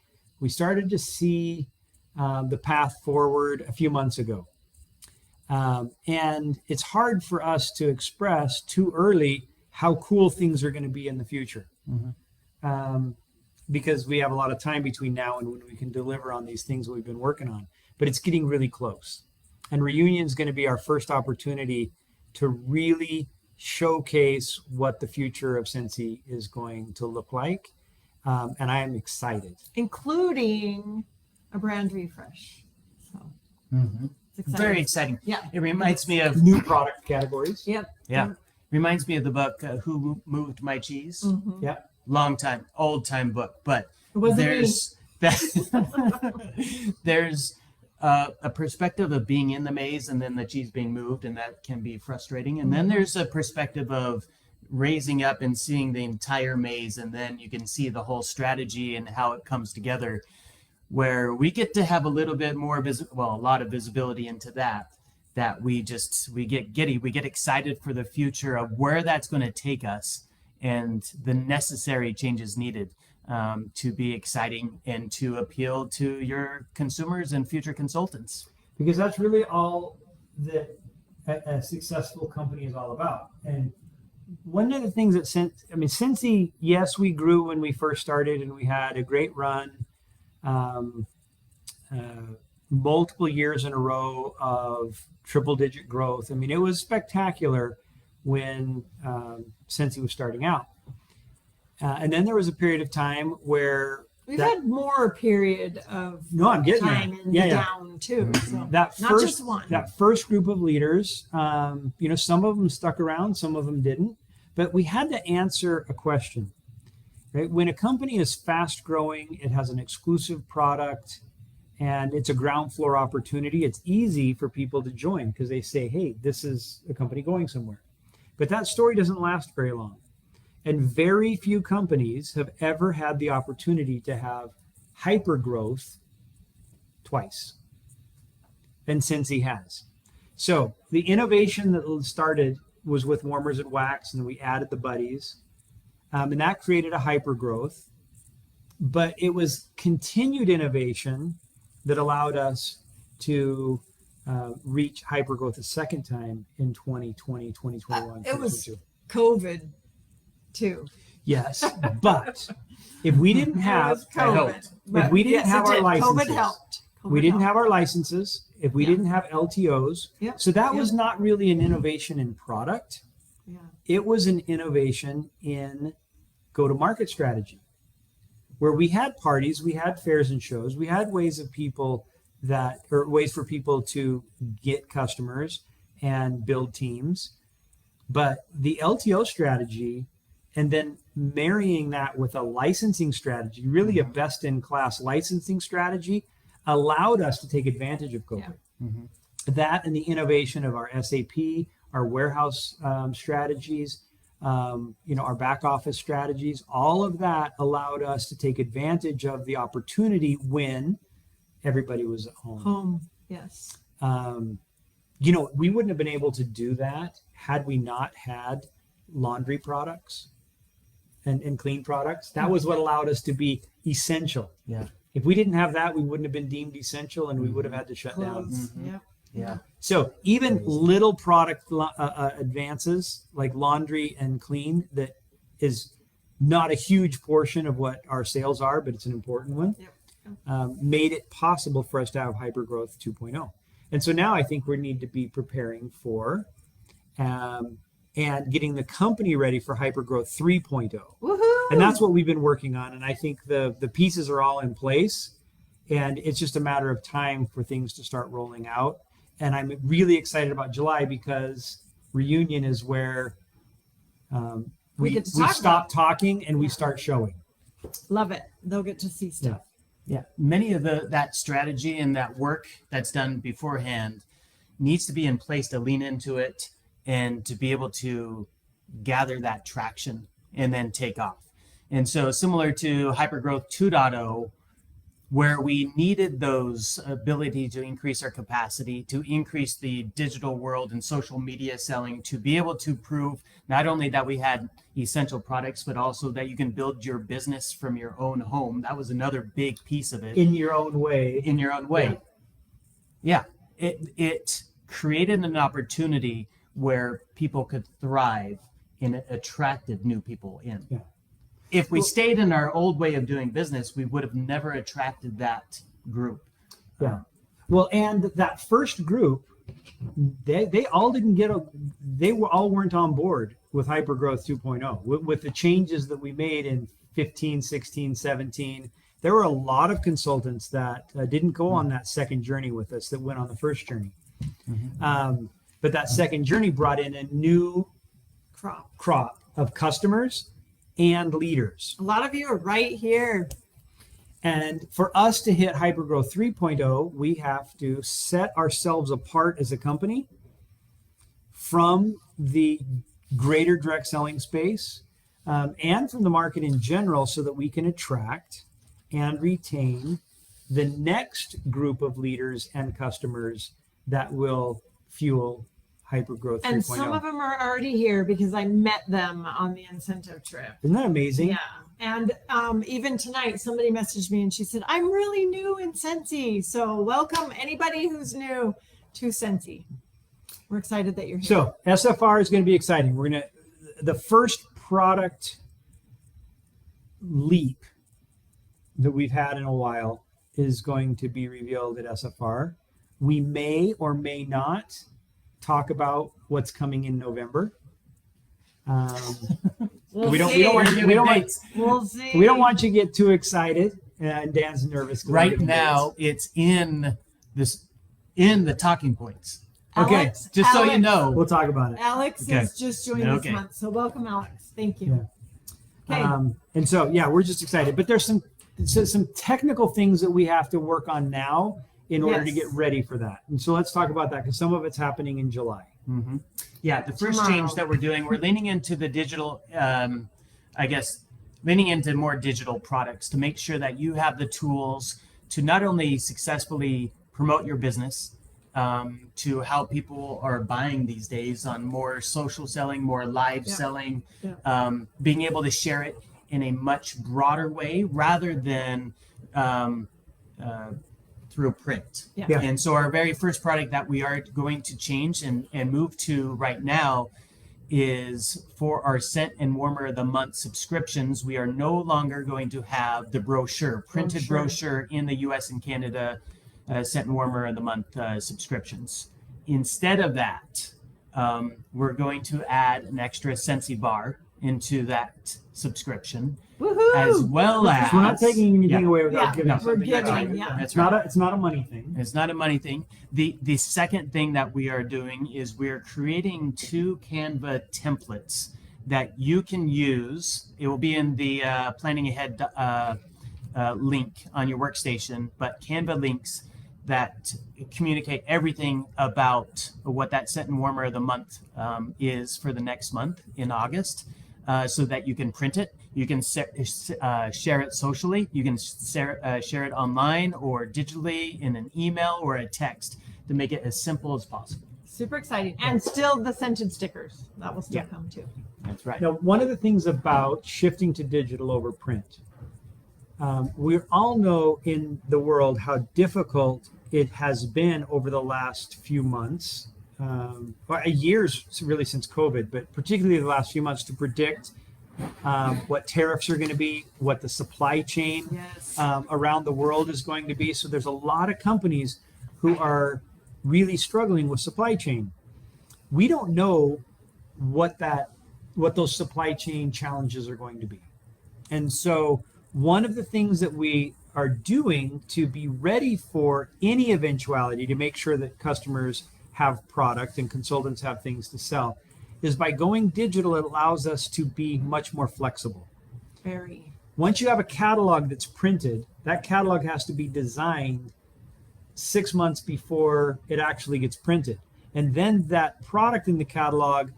We started to see the path forward a few months ago. And it's hard for us to express too early how cool things are going to be in the future. Because we have a lot of time between now and when we can deliver on these things we've been working on. But it's getting really close. And Reunion is going to be our first opportunity to really showcase what the future of Scentsy is going to look like. And I am excited. Including a brand refresh. So it's exciting. Very exciting. Yeah. It reminds me of New product categories. Yep. yeah. Reminds me of the book Who Moved My Cheese. Mhm. Yeah. Long time, old time book, but It wasn't me. there's there's a perspective of being in the maze and then the cheese being moved, and that can be frustrating. And then there's a perspective of raising up and seeing the entire maze, and then you can see the whole strategy and how it comes together, where we get to have a little bit more a lot of visibility into that we get giddy, we get excited for the future of where that's going to take us and the necessary changes needed to be exciting and to appeal to your consumers and future consultants. Because that's really all that a successful company is all about. And one of the things that Scentsy, yes, we grew when we first started and we had a great run, multiple years in a row of triple-digit growth. I mean, it was spectacular when Scentsy was starting out. And then there was a period of time where We've had more period of I'm getting time there. in Yeah, the yeah. down too. So That not first, just one. That first group of leaders, some of them stuck around, some of them didn't. But we had to answer a question. Right? When a company is fast growing, it has an exclusive product, and it's a ground floor opportunity, it's easy for people to join because they say, hey, this is a company going somewhere. But that story doesn't last very long. And very few companies have ever had the opportunity to have hyper growth twice. And Scentsy has. So the innovation that started was with warmers and wax, and then we added the buddies. And that created a hyper growth. But it was continued innovation that allowed us to reach hyper growth a second time in 2020, 2021. It was 2022. COVID too. Yes, but if we didn't It have was COVID, if we didn't yes, have it our did. licenses, COVID helped. we didn't have our licenses, if we Yeah. didn't have LTOs, Yeah. so that was not really an innovation in product. Yeah. It was an innovation in go-to-market strategy, where we had parties, we had fairs and shows, we had ways for people to get customers and build teams. But the LTO strategy, and then marrying that with a licensing strategy, really a best-in-class licensing strategy, allowed us to take advantage of COVID. Yeah. That and the innovation of our SAP, our warehouse strategies, our back office strategies, all of that allowed us to take advantage of the opportunity when everybody was at home. Home. Yes. We wouldn't have been able to do that had we not had laundry products and clean products. That was what allowed us to be essential. Yeah. If we didn't have that, we wouldn't have been deemed essential, and we would have had to shut down. Clothes. Yep. Yeah. So even little product advances like laundry and clean, that is not a huge portion of what our sales are, but it's an important one, made it possible for us to have Hypergrowth 2.0. And so now I think we need to be preparing for and getting the company ready for Hypergrowth 3.0. Woohoo! And that's what we've been working on. And I think the pieces are all in place, and it's just a matter of time for things to start rolling out. And I'm really excited about July because reunion is where we get to talk stop talking and we start showing. Love it. They'll get to see stuff. Yeah. Many of that strategy and that work that's done beforehand needs to be in place to lean into it and to be able to gather that traction and then take off. And so similar to Hypergrowth 2.0, where we needed those ability to increase our capacity, to increase the digital world and social media selling, to be able to prove not only that we had essential products, but also that you can build your business from your own home. That was another big piece of it. In your own way. In your own way. Yeah. It created an opportunity where people could thrive and it attracted new people in. Yeah. If we stayed in our old way of doing business, we would have never attracted that group. Yeah. Well, and that first group, they all didn't get all weren't on board with Hypergrowth 2.0 with the changes that we made in 15, 16, 17. There were a lot of consultants that didn't go on that second journey with us that went on the first journey. But that second journey brought in a new crop of customers and leaders. A lot of you are right here. And for us to hit Hypergrowth 3.0, we have to set ourselves apart as a company from the greater direct selling space and from the market in general so that we can attract and retain the next group of leaders and customers that will fuel Hypergrowth 3.0. And some of them are already here because I met them on the incentive trip. Isn't that amazing? Yeah. And even tonight, somebody messaged me and she said, I'm really new in Scentsy. So welcome anybody who's new to Scentsy. We're excited that you're here. So SFR is going to be exciting. The first product leap that we've had in a while is going to be revealed at SFR. We may or may not talk about what's coming in November. We don't want you to get too excited. And Dan's nervous. Right now, it's in the talking points. Okay, just so you know. We'll talk about it. Alex has just joined this month. So welcome, Alex. Thank you. Yeah. Okay. And so, we're just excited. But there's some technical things that we have to work on now in order to get ready for that. And so let's talk about that because some of it's happening in July. Mm-hmm. Yeah, the first change that we're doing, we're leaning into the digital, leaning into more digital products to make sure that you have the tools to not only successfully promote your business, to how people are buying these days on more social selling, more live selling, being able to share it in a much broader way rather than through print. And so our very first product that we are going to change and move to right now is for our Scent and Warmer of the Month subscriptions. We are no longer going to have the printed brochure in the US and Canada Scent and Warmer of the Month subscriptions. Instead of that, we're going to add an extra Scentsy bar into that subscription. Woohoo! As well as we're not taking anything away without giving we're something. giving, It's not a money thing. It's not a money thing. The second thing that we are doing is we're creating 2 Canva templates that you can use. It will be in the planning ahead link on your workstation, but Canva links that communicate everything about what that Scent and Warmer of the Month is for the next month in August, so that you can print it. You can share it socially. You can share it online or digitally in an email or a text to make it as simple as possible. super exciting. And still the scented stickers. That will still Yeah. come too. That's right. Now, one of the things about shifting to digital over print, we all know in the world how difficult it has been over the last few months, or years really since COVID, but particularly the last few months to predict what tariffs are going to be, what the supply chain Yes. around the world is going to be. So there's a lot of companies who are really struggling with supply chain. We don't know what those supply chain challenges are going to be. And so one of the things that we are doing to be ready for any eventuality to make sure that customers have product and consultants have things to sell is by going digital. It allows us to be much more flexible. Very. Once you have a catalog that's printed, that catalog has to be designed 6 months before it actually gets printed. And then that product in the catalog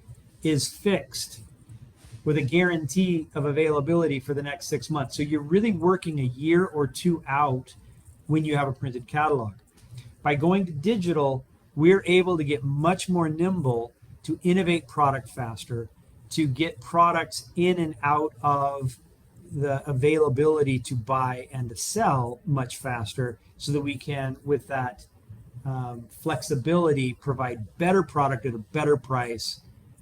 is fixed with a guarantee of availability for the next 6 months. So you're really working a year or two out when you have a printed catalog. By going to digital, we're able to get much more nimble to innovate product faster, to get products in and out of the availability to buy and to sell much faster, so that we can, with that flexibility, provide better product at a better price.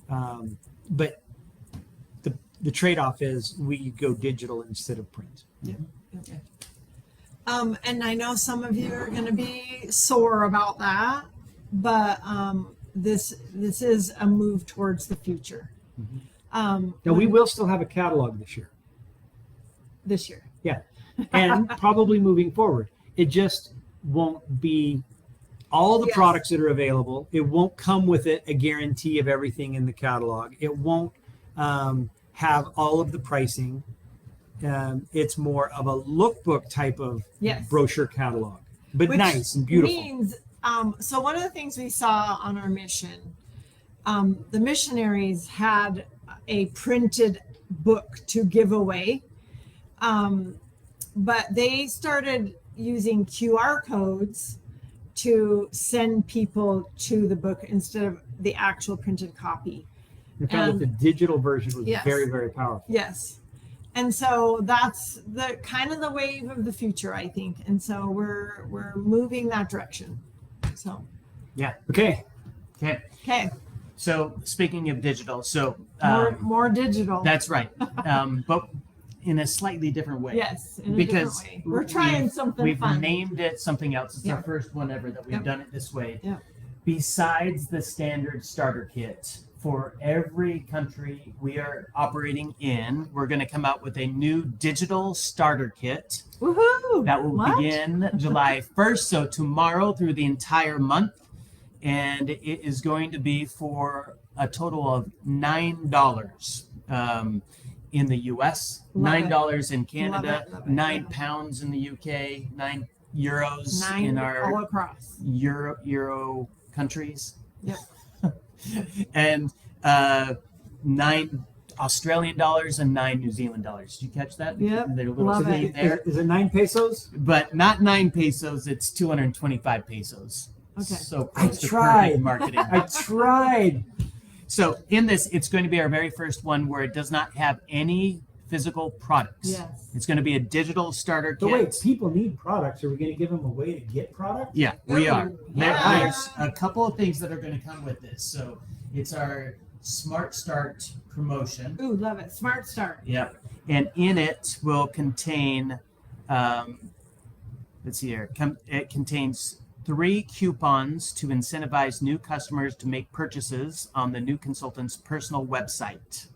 But the trade-off is we go digital instead of print. Okay. And I know some of you are going to be sore about that, but this is a move towards the future. Now, we will still have a catalog this year. This year. Yeah. And probably moving forward. It just won't be all the Yes. products that are available. It won't come with it a guarantee of everything in the catalog. It won't have all of the pricing. It's more of a lookbook type of Yes. brochure catalog, but Which nice and beautiful. Means, so one of the things we saw on our mission, the missionaries had a printed book to give away, but they started using QR codes to send people to the book instead of the actual printed copy. I found that the digital version was Yes. very, very powerful. Yes. And so that's the kind of the wave of the future, I think. And so we're moving that direction. So, Yeah. Okay. Okay. okay, So speaking of digital, so more digital. that's right, but in a slightly different way. Yes, in a Because different way. We're trying something We've fun. named it something else. It's Yeah. our first one ever that we've Yep. done it this way. Yeah. Besides the standard starter kit for every country we are operating in, we're going to come out with a new digital starter kit Woohoo! that will What? begin July 1st, so tomorrow through the entire month. And it is going to be for a total of $9 in the US, Love it. $9 in Canada, Love it, £9 in the UK, €9 9 in all our across. Euro countries, Yep. and $9 Australian dollars and $9 New Zealand dollars. Did you catch that? Yep, They're a little love thing it. there, Is it 9 pesos? but not 9 pesos. It's 225 pesos. Okay. So I close to tried. perfect marketing. I tried. So in this, it's going to be our very first one where it does not have any physical products. Yes. It's going to be a digital starter kit. But wait, people need products. Are we going to give them a way to get product? Yeah, we Ooh, are. yeah. There's a couple of things that are going to come with this. So it's our Smart Start promotion. Ooh, love it. Smart start. Yep. And in it will contain, let's see here, it contains 3 coupons to incentivize new customers to make purchases on the new consultant's personal website.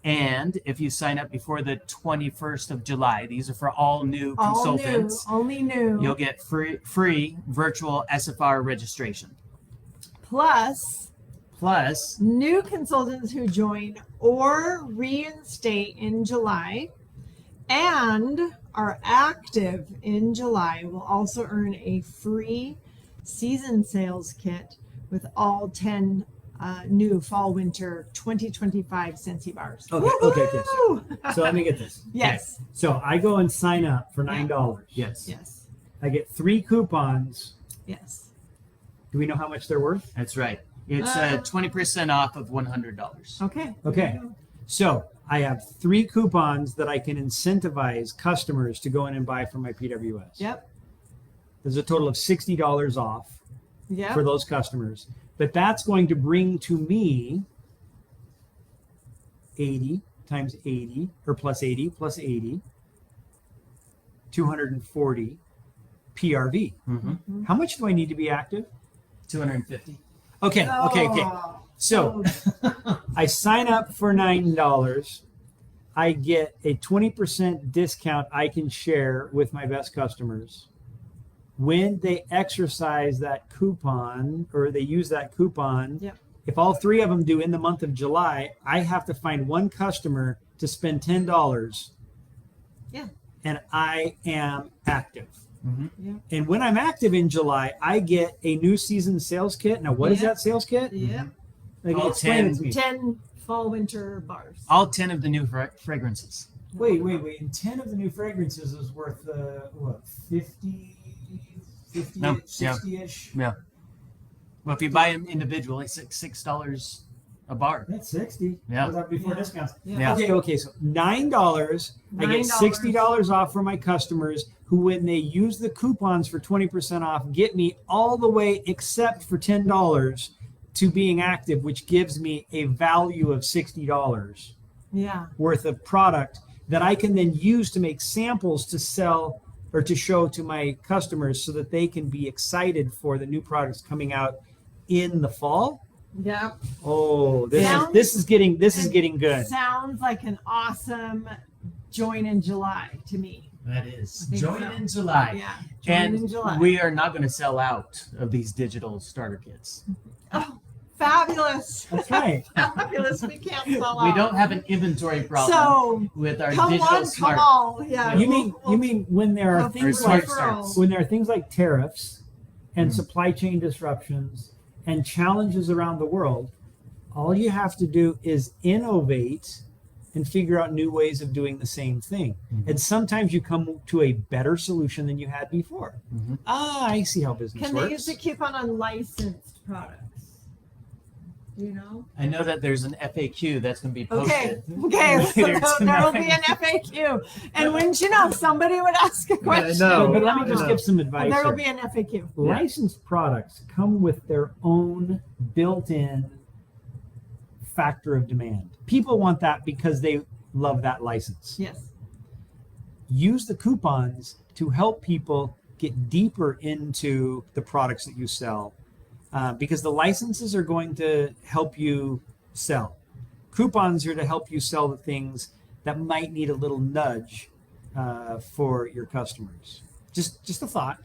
And if you sign up before the 21st of July, these are for all new consultants, Only new. you'll get free virtual SFR registration. Plus, Plus, new consultants who join or reinstate in July and are active in July will also earn a free season sales kit with all 10 new fall winter 2025 Scentsy bars. Okay, yes. Woohoo! So let me get this. Yes. So I go and sign up for $9. yes, Yes. I get 3 coupons. Yes. Do we know how much they're worth? that's right. It's 20% off of $100. Okay. Okay. So I have 3 coupons that I can incentivize customers to go in and buy from my PWS. Yep. There's a total of $60 off Yep. for those customers. But that's going to bring to me 80 times 80, or plus 80 plus 80, 240 PRV. Mm-hmm. How much do I need to be active? 250. Okay. Oh. So I sign up for $9. I get a 20% discount I can share with my best customers. When they exercise that coupon or they use that coupon, Yep. if all 3 of them do in the month of July, I have to find one customer to spend $10. Yeah. And I am active. Mm-hmm. Yeah. And when I'm active in July, I get a new season sales kit. Now, what is Yeah. that sales kit? Yep. Like, All explain 10. it to me. 10 fall winter bars. All 10 of the new fragrances. Wait. And 10 of the new fragrances is worth, what, 50, No, 60-ish? Yeah. Well, if you buy them individually, $6 a bar. That's 60. Yeah. Was that before Yeah. discounts? Yeah. Okay. So $9. I get $60 off for my customers who, when they use the coupons for 20% off, get me all the way except for $10 to being active, which gives me a value of $60 Yeah. worth of product that I can then use to make samples to sell or to show to my customers so that they can be excited for the new products coming out in the fall. Yep. Oh, Sounds- this is getting good. Sounds like an awesome join in July to me. That is. I think Join so. in July. Yeah. Join And in July. we are not going to sell out of these digital starter kits. Oh, fabulous. That's right. Fabulous. We can't sell We out. don't have an inventory problem So with our come digital on, smart. come on. Yeah. You mean when there are we'll things smart like starts. when there are things like tariffs and supply chain disruptions and challenges around the world, all you have to do is innovate and figure out new ways of doing the same thing. And sometimes you come to a better solution than you had before. Mhm. I see how business Can they works. use the coupon on licensed products? Do you know? I know that there's an FAQ that's going to be Okay. posted. Okay. So Later there will tonight. be an FAQ. And wouldn't you know, somebody would ask a question. know. But let me I just know. give some advice. There will here. be an FAQ. Licensed products come with their own built-in factor of demand. People want that because they love that license. Yes. Use the coupons to help people get deeper into the products that you sell, because the licenses are going to help you sell. Coupons are to help you sell the things that might need a little nudge for your customers. Just a thought.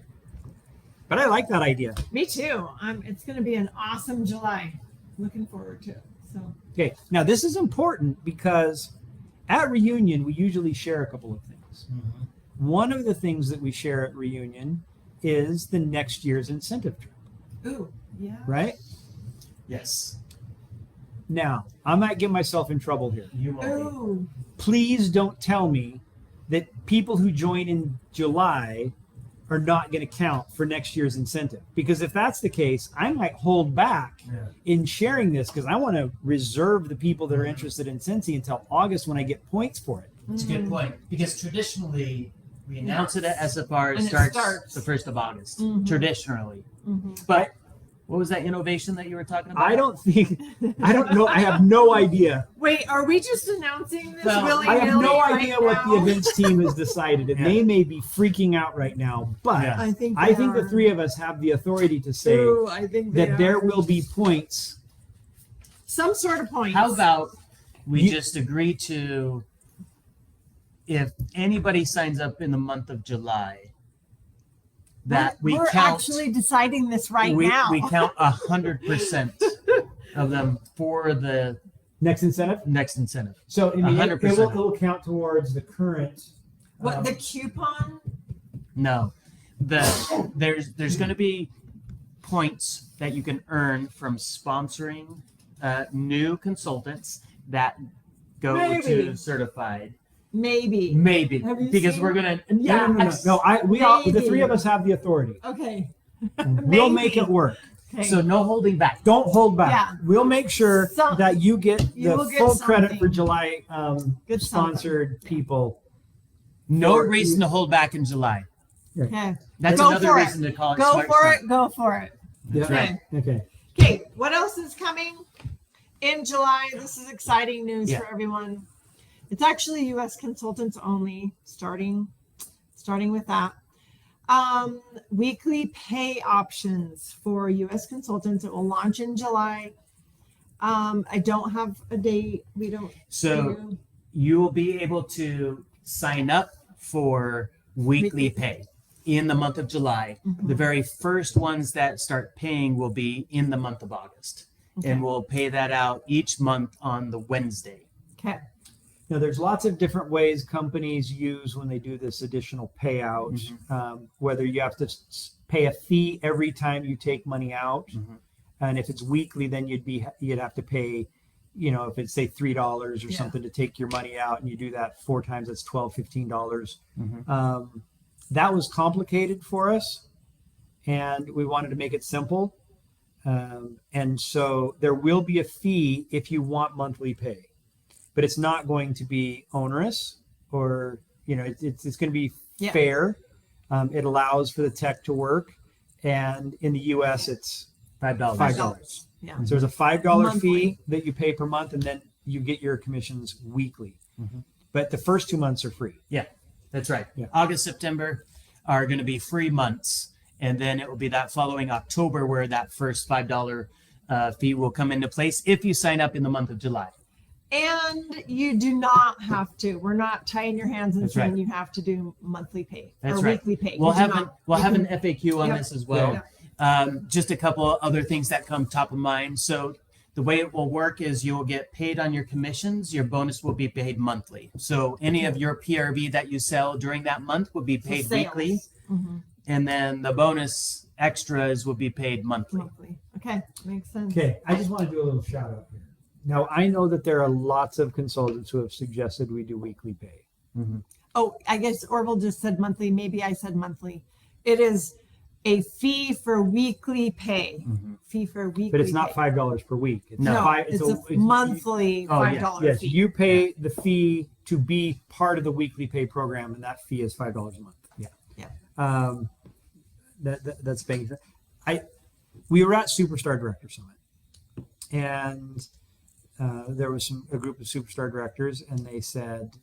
But I like that idea. Me too. It's going to be an awesome July. Looking forward to it. So Okay, now this is important because at Reunion, we usually share a couple of things. Mhm. One of the things that we share at Reunion is the next year's incentive trip, ooh, yeah. right? Yes. Now, I might get myself in trouble here. You will. Ooh. Please don't tell me that people who join in July are not going to count for next year's incentive. Because if that's the case, I might hold back Yeah. in sharing this because I want to reserve the people that are interested in Scentsy until August when I get points for it. It's a good point because traditionally we announce it at SFR. And It it starts starts. the 1st of August. Mhm. Traditionally, Mhm. but what was that innovation that you were talking about? I don't know. I have no idea. Wait, are we just announcing this Well, willy I have nilly no right idea what the now? events team has decided, and Yeah. they may be freaking out right now. But Yeah. I think I think the are. 3 of us have the authority to say Ooh, I think they that there are. will be points. Some sort of points. How about we You- just agree to, if anybody signs up in the month of July, that we we're count. actually deciding this right we, now. we count 100% of them for the Next incentive. next incentive. So it will 100%. count towards the current. What the coupon? No, there's going to be points that you can earn from sponsoring new consultants that go Maybe. to certified. Maybe. Maybe Have you because seen- we're gonna. No. We all, the Maybe. 3 of us have the authority. Okay. We'll make Maybe. it work. Okay. So no holding back. Don't hold back. Yeah. We'll make sure Some- that you get you the will get full credit for something. July Get sponsored something. people. No Or- reason to hold back in July. Okay. That's Go another for it. reason to call it Go Smart for Start. it. Go for it. That's Yeah. right. Okay. Okay. What else is coming in July? This is exciting news Yeah. for everyone. It's actually U.S. consultants only. Starting with that. Weekly pay options for U.S. consultants. It will launch in July. I don't have a date. We don't. So you will be able to sign up for weekly pay in the month of July. Mm-hmm. The very first ones that start paying will be in the month of August. And we'll pay that out each month on the Wednesday. Okay. Now, there's lots of different ways companies use when they do this additional payout. Whether you have to pay a fee every time you take money out, and if it's weekly, then you'd have to pay, if it's say $3 or something to take your money out, and you do that 4 times, that's $12, $15. That was complicated for us, and we wanted to make it simple. And so there will be a fee if you want monthly pay, but it's not going to be onerous, or it's going to be fair. It allows for the tech to work, and in the U.S. it's $5. $5. Yeah. So there's a $5 Monthly. fee that you pay per month, and then you get your commissions weekly. But the first 2 months are free. Yeah, that's right. Yeah. August, September are going to be free months. And then it will be that following October where that first $5 fee will come into place if you sign up in the month of July. And you do not have to. We're not tying your hands and That's saying right. you have to do monthly pay That's or right. weekly pay. We'll You do have not. an FAQ on Yep. this as well. Just a couple of other things that come top of mind. So the way it will work is you will get paid on your commissions. Your bonus will be paid monthly. So any of your PRV that you sell during that month will be paid Sales. weekly. Mhm. And then the bonus extras will be paid monthly. Monthly. Okay, makes sense. Okay, I just want to do a little shout out here. Now, I know that there are lots of consultants who have suggested we do weekly pay. Oh, I guess Orville just said monthly. Maybe I said monthly. It is a fee for weekly pay. Fee for weekly. But it's not pay. $5 per week. It's No, it's a monthly Oh, yeah. $5 Yes, fee. you pay the fee to be part of the weekly pay program, and that fee is $5 a month. Yeah. That's big. We were at Superstar Director Summit, and there was a group of Superstar directors, and they said,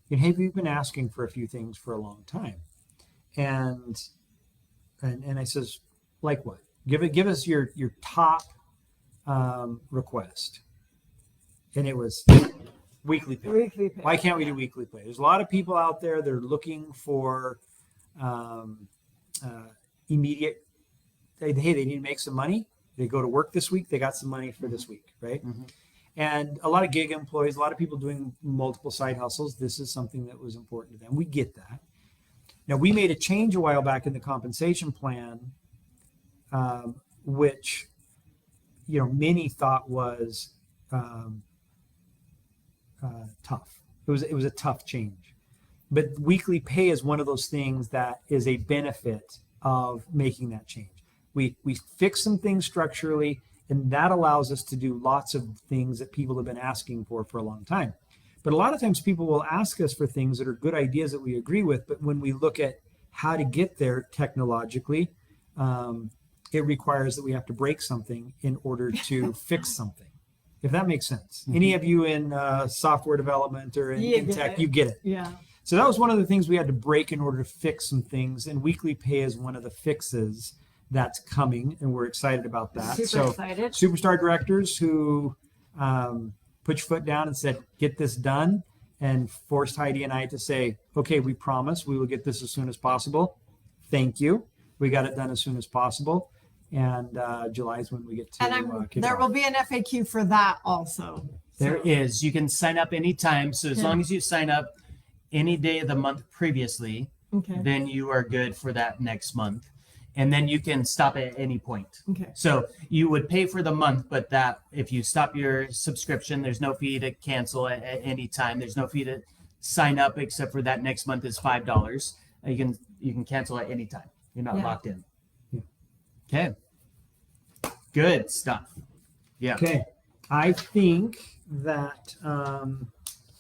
"Hey, we've been asking for a few things for a long time," and I says, "Like what? Give us your top request," and it was weekly pay. Weekly pay. Why can't we do weekly pay? There's a lot of people out there that are looking for immediate. They need to make some money. They go to work this week. They got some money for this week, right? And a lot of gig employees, a lot of people doing multiple side hustles. This is something that was important to them. We get that. Now, we made a change a while back in the compensation plan, which many thought was tough. It was a tough change. But weekly pay is one of those things that is a benefit of making that change. We fix some things structurally, and that allows us to do lots of things that people have been asking for a long time. But a lot of times people will ask us for things that are good ideas that we agree with, but when we look at how to get there technologically, it requires that we have to break something in order to fix something. If that makes sense. Any of you in software development or in tech, you get it. Yeah. So that was one of the things we had to break in order to fix some things, and weekly pay is one of the fixes that's coming, and we're excited about that. Super excited. Superstar directors who put your foot down and said, "Get this done," and forced Heidi and I to say, "Okay, we promise we will get this as soon as possible. Thank you. We got it done as soon as possible." And July is when we get to And kick there off. will be an FAQ for that also. There is. You can sign up anytime. So as long as you sign up any day of the month previously, Okay. then you are good for that next month. And then you can stop at any point. Okay. So you would pay for the month, but that if you stop your subscription, there's no fee to cancel at any time. There's no fee to sign up except for that next month is $5. You can cancel at any time. You're not Yeah. locked in. Yeah. Okay. Good stuff. Yeah. Okay. I think that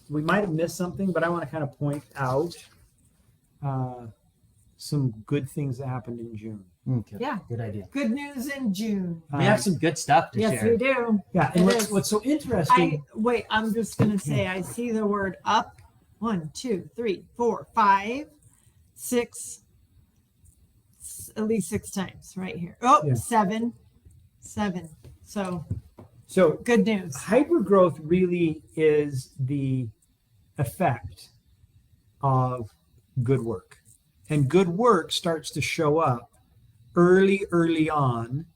we might have missed something, but I want to kind of point out some good things that happened in June. Okay. Yeah. Good idea. Good news in June. We have some good stuff to Yes, share. we do. Yeah, and It is. what's so interesting? I'm just gonna say I see the word up. 1, 2, 3, 4, 5, 6, at least 6 times right here. Oh, Yeah. 7. So So good news. hypergrowth really is the effect of good work. And good work starts to show up early on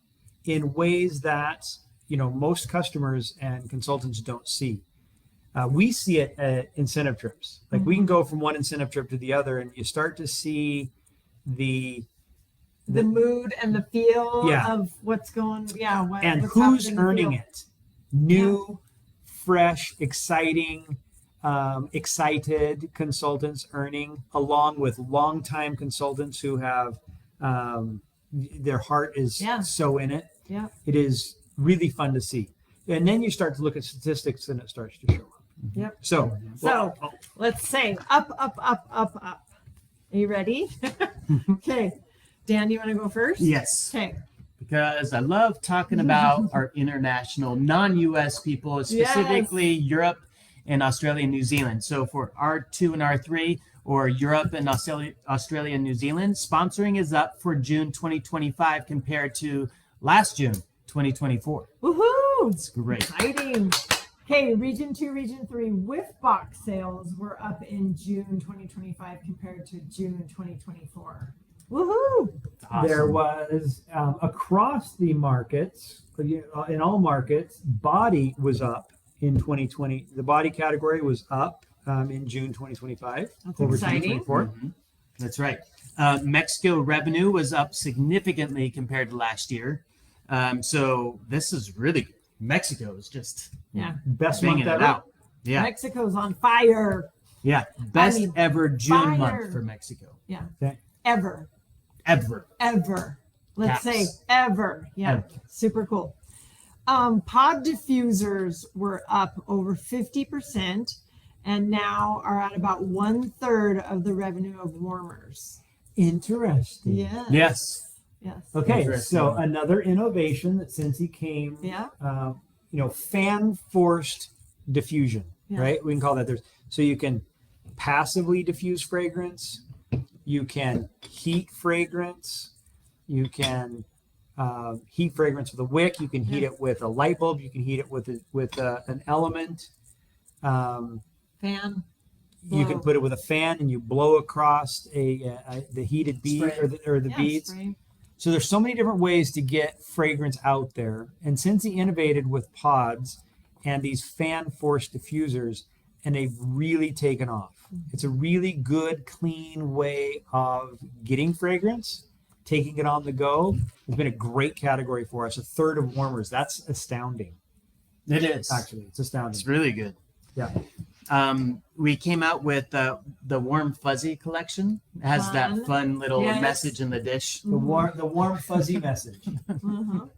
in ways that, most customers and consultants don't see. We see it at incentive trips. Like we can go from one incentive trip to the other and you start to see the mood and the feel Yeah. of what's going. Yeah. and what's who's happening in the earning field. it. New, fresh, exciting, excited consultants earning, along with longtime consultants who have their heart is Yeah. so in it. Yeah. It is really fun to see. And then you start to look at statistics and it starts to show up. Yep. So, So let's say up. Are you ready? Okay. Dan, you want to go first? Yes. Okay. Because I love talking about our international non-US people, specifically Europe and Australia and New Zealand. So for R2 and R3, or Europe and Australia and New Zealand, sponsoring is up for June 2025 compared to last June 2024. Woohoo! It's great. Exciting. Okay, Region 2, Region 3 whiff box sales were up in June 2025 compared to June 2024. Woohoo! Awesome. there was across the markets, in all markets, body was up in 2020. The body category was up in June 2025 That's over exciting. 2024. Mhm. That's right. Mexico revenue was up significantly compared to last year. So this is really good. Mexico is just Yeah. Best month banging it ever. out. Yeah. Mexico's on fire. Yeah. Best mean, ever June fire. month for Mexico. Yeah. Okay. Ever. Let's Caps. say ever. Yeah. Ever. Super cool. Pod diffusers were up over 50% and now are at about 1/3 of the revenue of warmers. Interesting. Yeah. Yes. Yes. Okay, Interesting. so another innovation that Scentsy came, Yeah. fan forced diffusion, Yeah. right? We can call that. So you can passively diffuse fragrance, you can heat fragrance, you can heat fragrance with a wick, you can heat it with a light bulb, you can heat it with an element. Fan. You can Blow. put it with a fan and you blow across the heated bead Spray. or the Yeah, beads. spray. So there's so many different ways to get fragrance out there. And Scentsy innovated with pods and these fan force diffusers, and they've really taken off. It's a really good, clean way of getting fragrance, taking it on the go. It's been a great category for us. 1/3 of warmers. That's astounding. It is. Actually, it's astounding. It's really good. Yeah. We came out with the Warm Fuzzy collection. It has Fun. that fun little Yes. message in the dish. The warm fuzzy message. Mhm.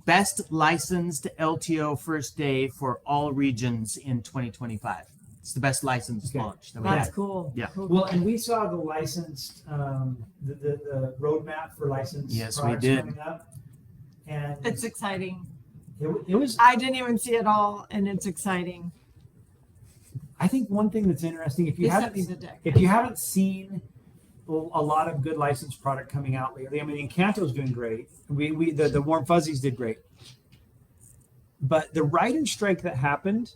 Best licensed LTO first day for all regions in 2025. It's the best license Okay. launch that we That's had. cool. Yeah. Cool. Well, and we saw the licensed, the roadmap for licensed Yes, we products did. coming up, and It's exciting. it was. I didn't even see it all, and it's exciting. I think one thing that's interesting, if You you sent me haven't, the deck. if you haven't seen a lot of good licensed product coming out lately, I mean, Encanto's doing great. The Warm Fuzzies did great, but the writer's strike that happened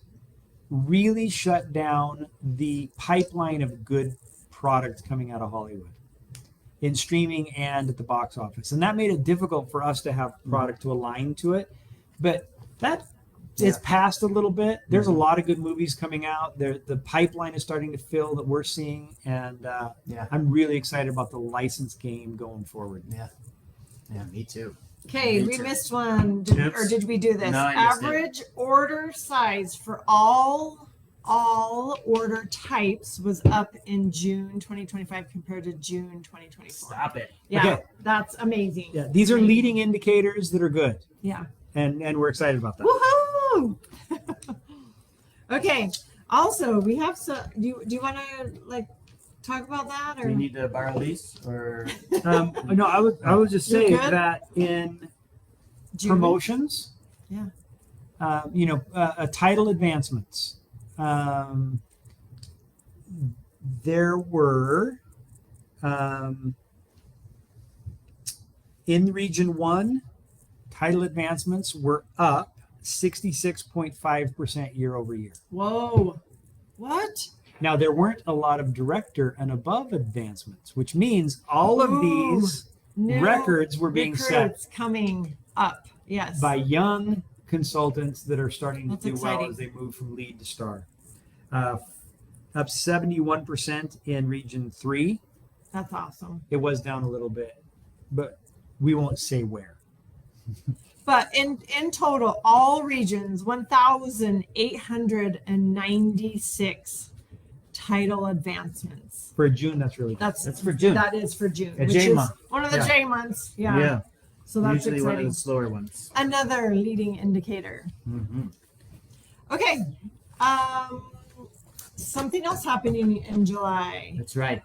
really shut down the pipeline of good product coming out of Hollywood in streaming and at the box office, and that made it difficult for us to have product to align to it. But that is passed a little bit. There's a lot of good movies coming out. The pipeline is starting to fill that we're seeing, and Yeah. I'm really excited about the license game going forward. Yeah, me too. Okay, Me we too. missed one. Oops. Or did we do this? No, I missed it. Average order size for all all order types was up in June 2025 compared to June 2024. Stop it. Yeah, Okay. that's amazing. Yeah, these are leading indicators that are good, Yeah. and we're excited about that. Woohoo! Okay. Also, we have some. Do you want to like talk about that Do or? you need to borrow these or? No, I would just You're say good? that in June? promotions, Yeah. Title advancements. There were in region 1, title advancements were up 66.5% year over year. Whoa. What? Now there weren't a lot of director and above advancements, which means all of Ooh. these New records were being set recruits coming up. Yes. by young consultants that are starting to That's do well exciting. as they move from lead to star. Up 71% in region 3. That's awesome. It was down a little bit, but we won't say where. But in total, all regions, 1,896 title advancements. For June, that's really good. That's for June. That is for June, A which J is month. one of the Yeah. J months. Yeah. So that's Usually one of exciting. the slower ones. Another leading indicator. Mm-hmm. Okay. Something else happening in July. That's right.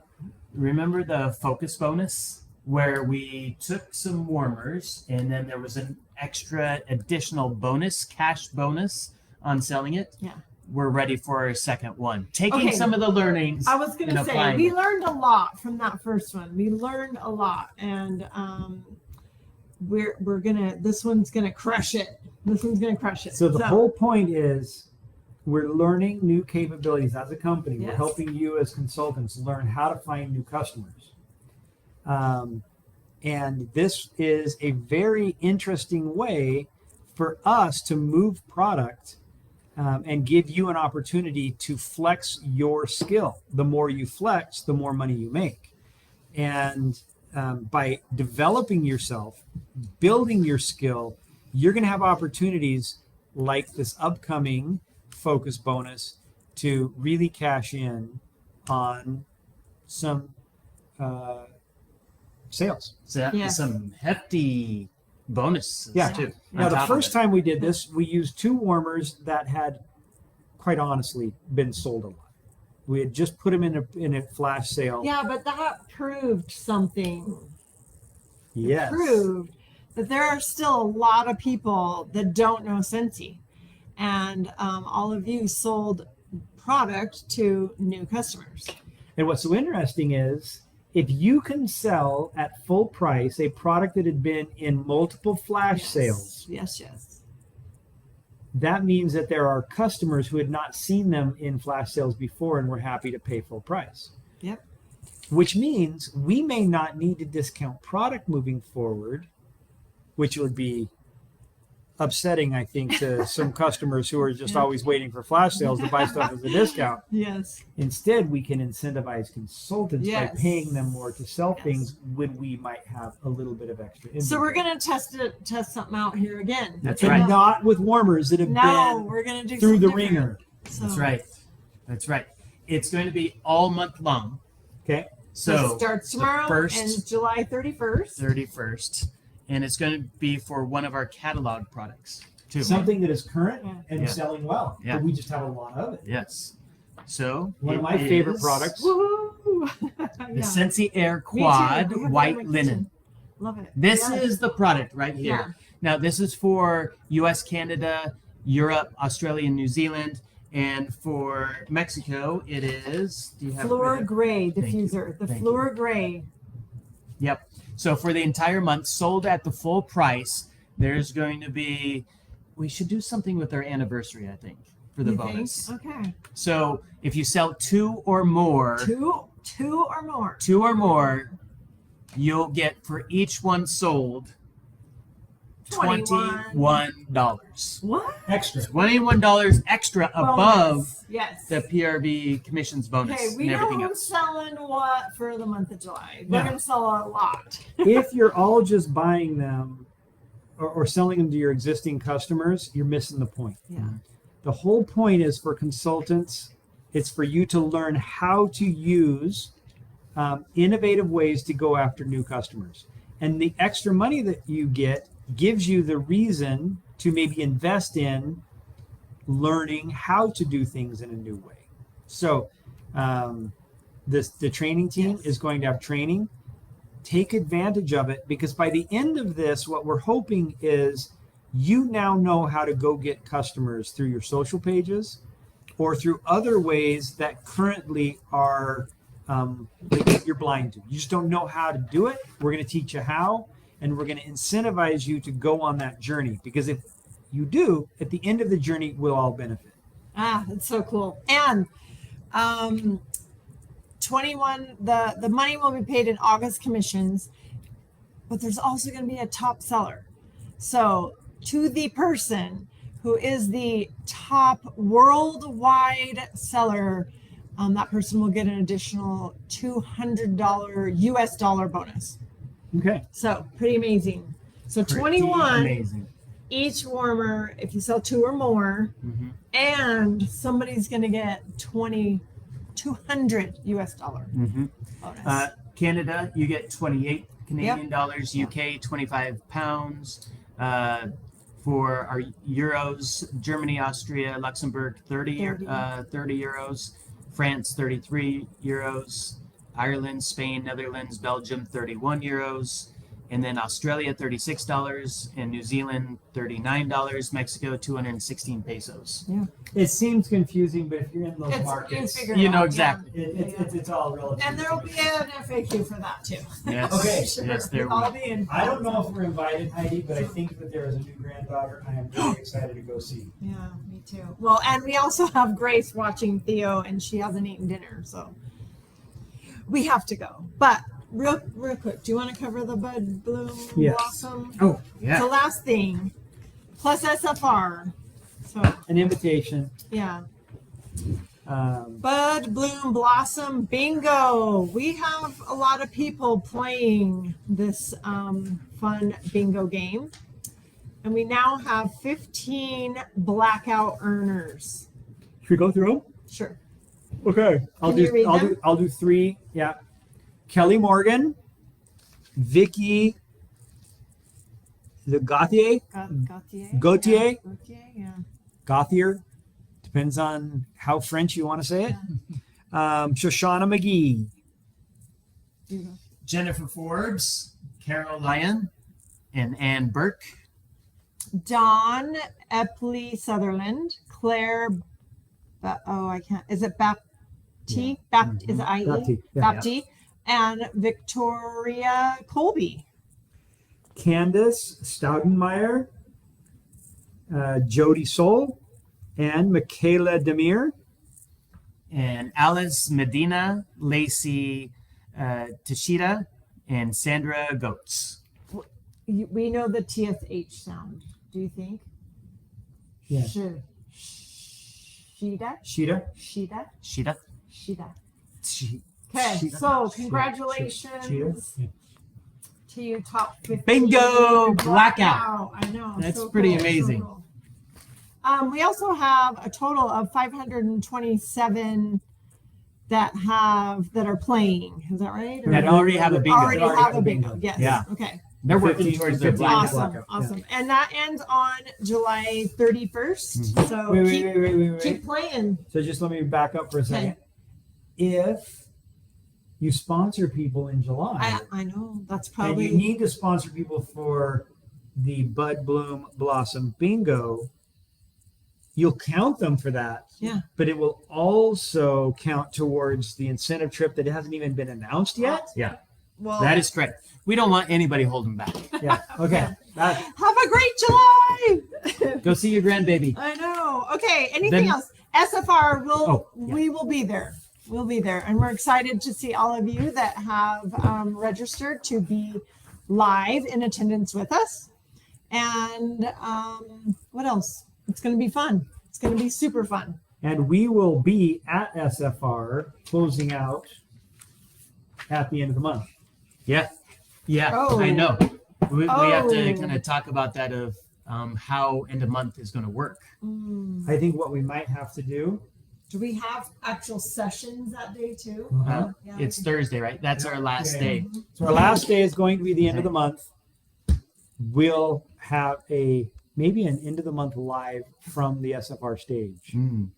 Remember the focus bonus where we took some warmers and then there was an extra additional bonus, cash bonus on selling it? Yeah. We're ready for our second one. Taking Okay. some of the learnings. I was going and to say, applying we it. learned a lot from that first one. We learned a lot. And we're going to, this one's going to crush it. This one's going to crush it. So the whole point is we're learning new capabilities as a company. We're Yes. helping you as consultants learn how to find new customers. And this is a very interesting way for us to move product and give you an opportunity to flex your skill. The more you flex, the more money you make. And by developing yourself, building your skill, you're going to have opportunities like this upcoming focus bonus to really cash in on some sales. So Yes. some hefty bonuses Yeah. too. Now, on the top of first it. time we did this, we used 2 warmers that had, quite honestly, been sold a lot. We had just put them in a flash sale. Yeah, but that proved something. Yes. Proved that there are still a lot of people that don't know Scentsy. And all of you sold product to new customers. And what's so interesting is if you can sell at full price a product that had been in multiple flash sales, Yes. that means that there are customers who had not seen them in flash sales before and were happy to pay full price. Yep. Which means we may not need to discount product moving forward, which would be upsetting, I think, to some customers who are just always waiting for flash sales to buy stuff as a discount. Yes. Instead, we can incentivize consultants Yes. by paying them more to sell Yes. things when we might have a little bit of extra inventory. So we're gonna test something out here again. That's and right. not with warmers that have No, been we're gonna do through the something different. ringer. So, That's right. That's right. It's going to be all month long. Okay. So it starts the tomorrow first and July 31st. 31st. And it's going to be for one of our catalog products too. Something that is current Yeah. and Yeah. selling well. Yeah. But we just have a lot of it. Yes. So One of it my favorite is products. Woohoo! The Scentsy Air Me too. Quad I have it in White my Linen. kitchen. Love it. This Yeah. is the product right here. Yeah. Now, this is for US, Canada, Europe, Australia, and New Zealand. And for Mexico, it is. Do you have it right Fluor there? Gray Thank you. diffuser. The Thank you. Fluor Gray. Yep. So for the entire month, sold at the full price, there's going to be. We should do something with our anniversary, I think, for the You bonus. think? Okay. So if you sell 2 or more, Two or more. 2 or more, you'll get for each one sold $21. What? Extra. $21 extra above Bonus. Yes. the PRB commissions bonus Okay, we and know everything who's else. selling what for the month of July. We're Yeah. gonna sell a lot. If you're all just buying them or selling them to your existing customers, you're missing the point. Yeah. The whole point is for consultants It's for you to learn how to use innovative ways to go after new customers. And the extra money that you get gives you the reason to maybe invest in learning how to do things in a new way. So the training team is going to have training. Take advantage of it, because by the end of this, what we're hoping is you now know how to go get customers through your social pages or through other ways that currently are you're blind to. You just don't know how to do it. We're going to teach you how, and we're going to incentivize you to go on that journey, because if you do, at the end of the journey, we'll all benefit. That's so cool. And 21, the money will be paid in August commissions, but there's also going to be a top seller. So to the person who is the top worldwide seller, that person will get an additional $200 US dollar bonus. Okay. So pretty amazing. So Pretty 21 amazing. each warmer if you sell 2 or more, and somebody's going to get 200 US dollar bonus. Canada, you get 28 Canadian dollars. UK, 25 pounds. For our euros, Germany, Austria, Luxembourg, 30 euros. France, 33 euros. Ireland, Spain, Netherlands, Belgium, 31 euros. And then Australia, $36, and New Zealand, $39, Mexico, 216 pesos. Yeah. It seems confusing, but if you're in those markets, You know exactly. it's all relative. And there will be an FAQ for that too. Yes. Okay. Yes, there All will. the info. I don't know if we're invited, Heidi, but I think that there is a new granddaughter. I am really excited to go see. Yeah, me too. Well, and we also have Grace watching Theo, and she hasn't eaten dinner, so we have to go. But real quick, do you want to cover the Bud Bloom Yes. Blossom? Oh, The yeah. last thing, plus SFR. So An invitation. yeah. Bud Bloom Blossom Bingo. We have a lot of people playing this fun bingo game, and we now have 15 blackout earners. Should we go through them? Sure. Okay. Can you read them? I'll do 3. Yeah. Kelly Morgan, Vicky, the Gauthier, Gautier? Yeah. Gauthier, depends on how French you want to say it. Shoshana McGee, Jennifer Forbes, Carol Lyon, and Ann Burke. Dawn Epley Sutherland, Claire. I can't. Is it Bapti? Is it IE? Bapti, yeah. Bapti. And Victoria Colby. Candace Staudenmeyer, Jody Soul, and Michaela Demir. And Alice Medina, Lacey Tashida, and Sandra Goetz. We know the TSH sound. Do you think? Yeah. Shida. Sheeta. Shida. Okay, Sheeta. so congratulations Yeah. to you, top 50. Bingo blackout. I know. That's so pretty cool, so amazing. cool. We also have a total of 527 that are playing. Is that right? Or- That already have a bingo. Already have a bingo. Yes. Yeah. Okay. They're working 15 towards their blackout. Awesome. Awesome. And that ends on July 31st. So Wait. keep playing. So just let me back up for a second. If you sponsor people in July, I know that's and probably you need to sponsor people for the Bud Bloom Blossom Bingo, you'll count them for that. Yeah. But it will also count towards the incentive trip that hasn't even been announced yet. Yeah, well. that is correct. We don't want anybody holding back. Yeah. Okay. That, Have a great July. Go see your grandbaby. I know. Okay. Anything Then- else? SFR will Oh, yeah. we will be there. We'll be there, and we're excited to see all of you that have registered to be live in attendance with us. And what else? It's going to be fun. It's going to be super fun. and we will be at SFR closing out at the end of the month. Yeah. Yeah, Oh. I know. We have to Oh. kind of talk about that of how end of month is going to work. I think what we might have to do Do we have actual sessions that day too? Uh-huh. Yeah, It's Thursday, right? That's our last Yeah. day. So our last day is going to be the end of the month. We'll have maybe an end of the month live from the SFR stage. Mm.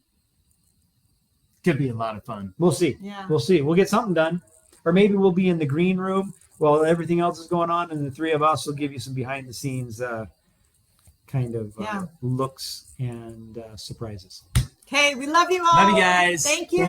Could be a lot of fun. We'll see. Yeah. We'll see. We'll get something done. Or maybe we'll be in the green room while everything else is going on, and the three of us will give you some behind the scenes kind of Yeah. looks and surprises. Okay, we love you all. Love you guys. Thank you.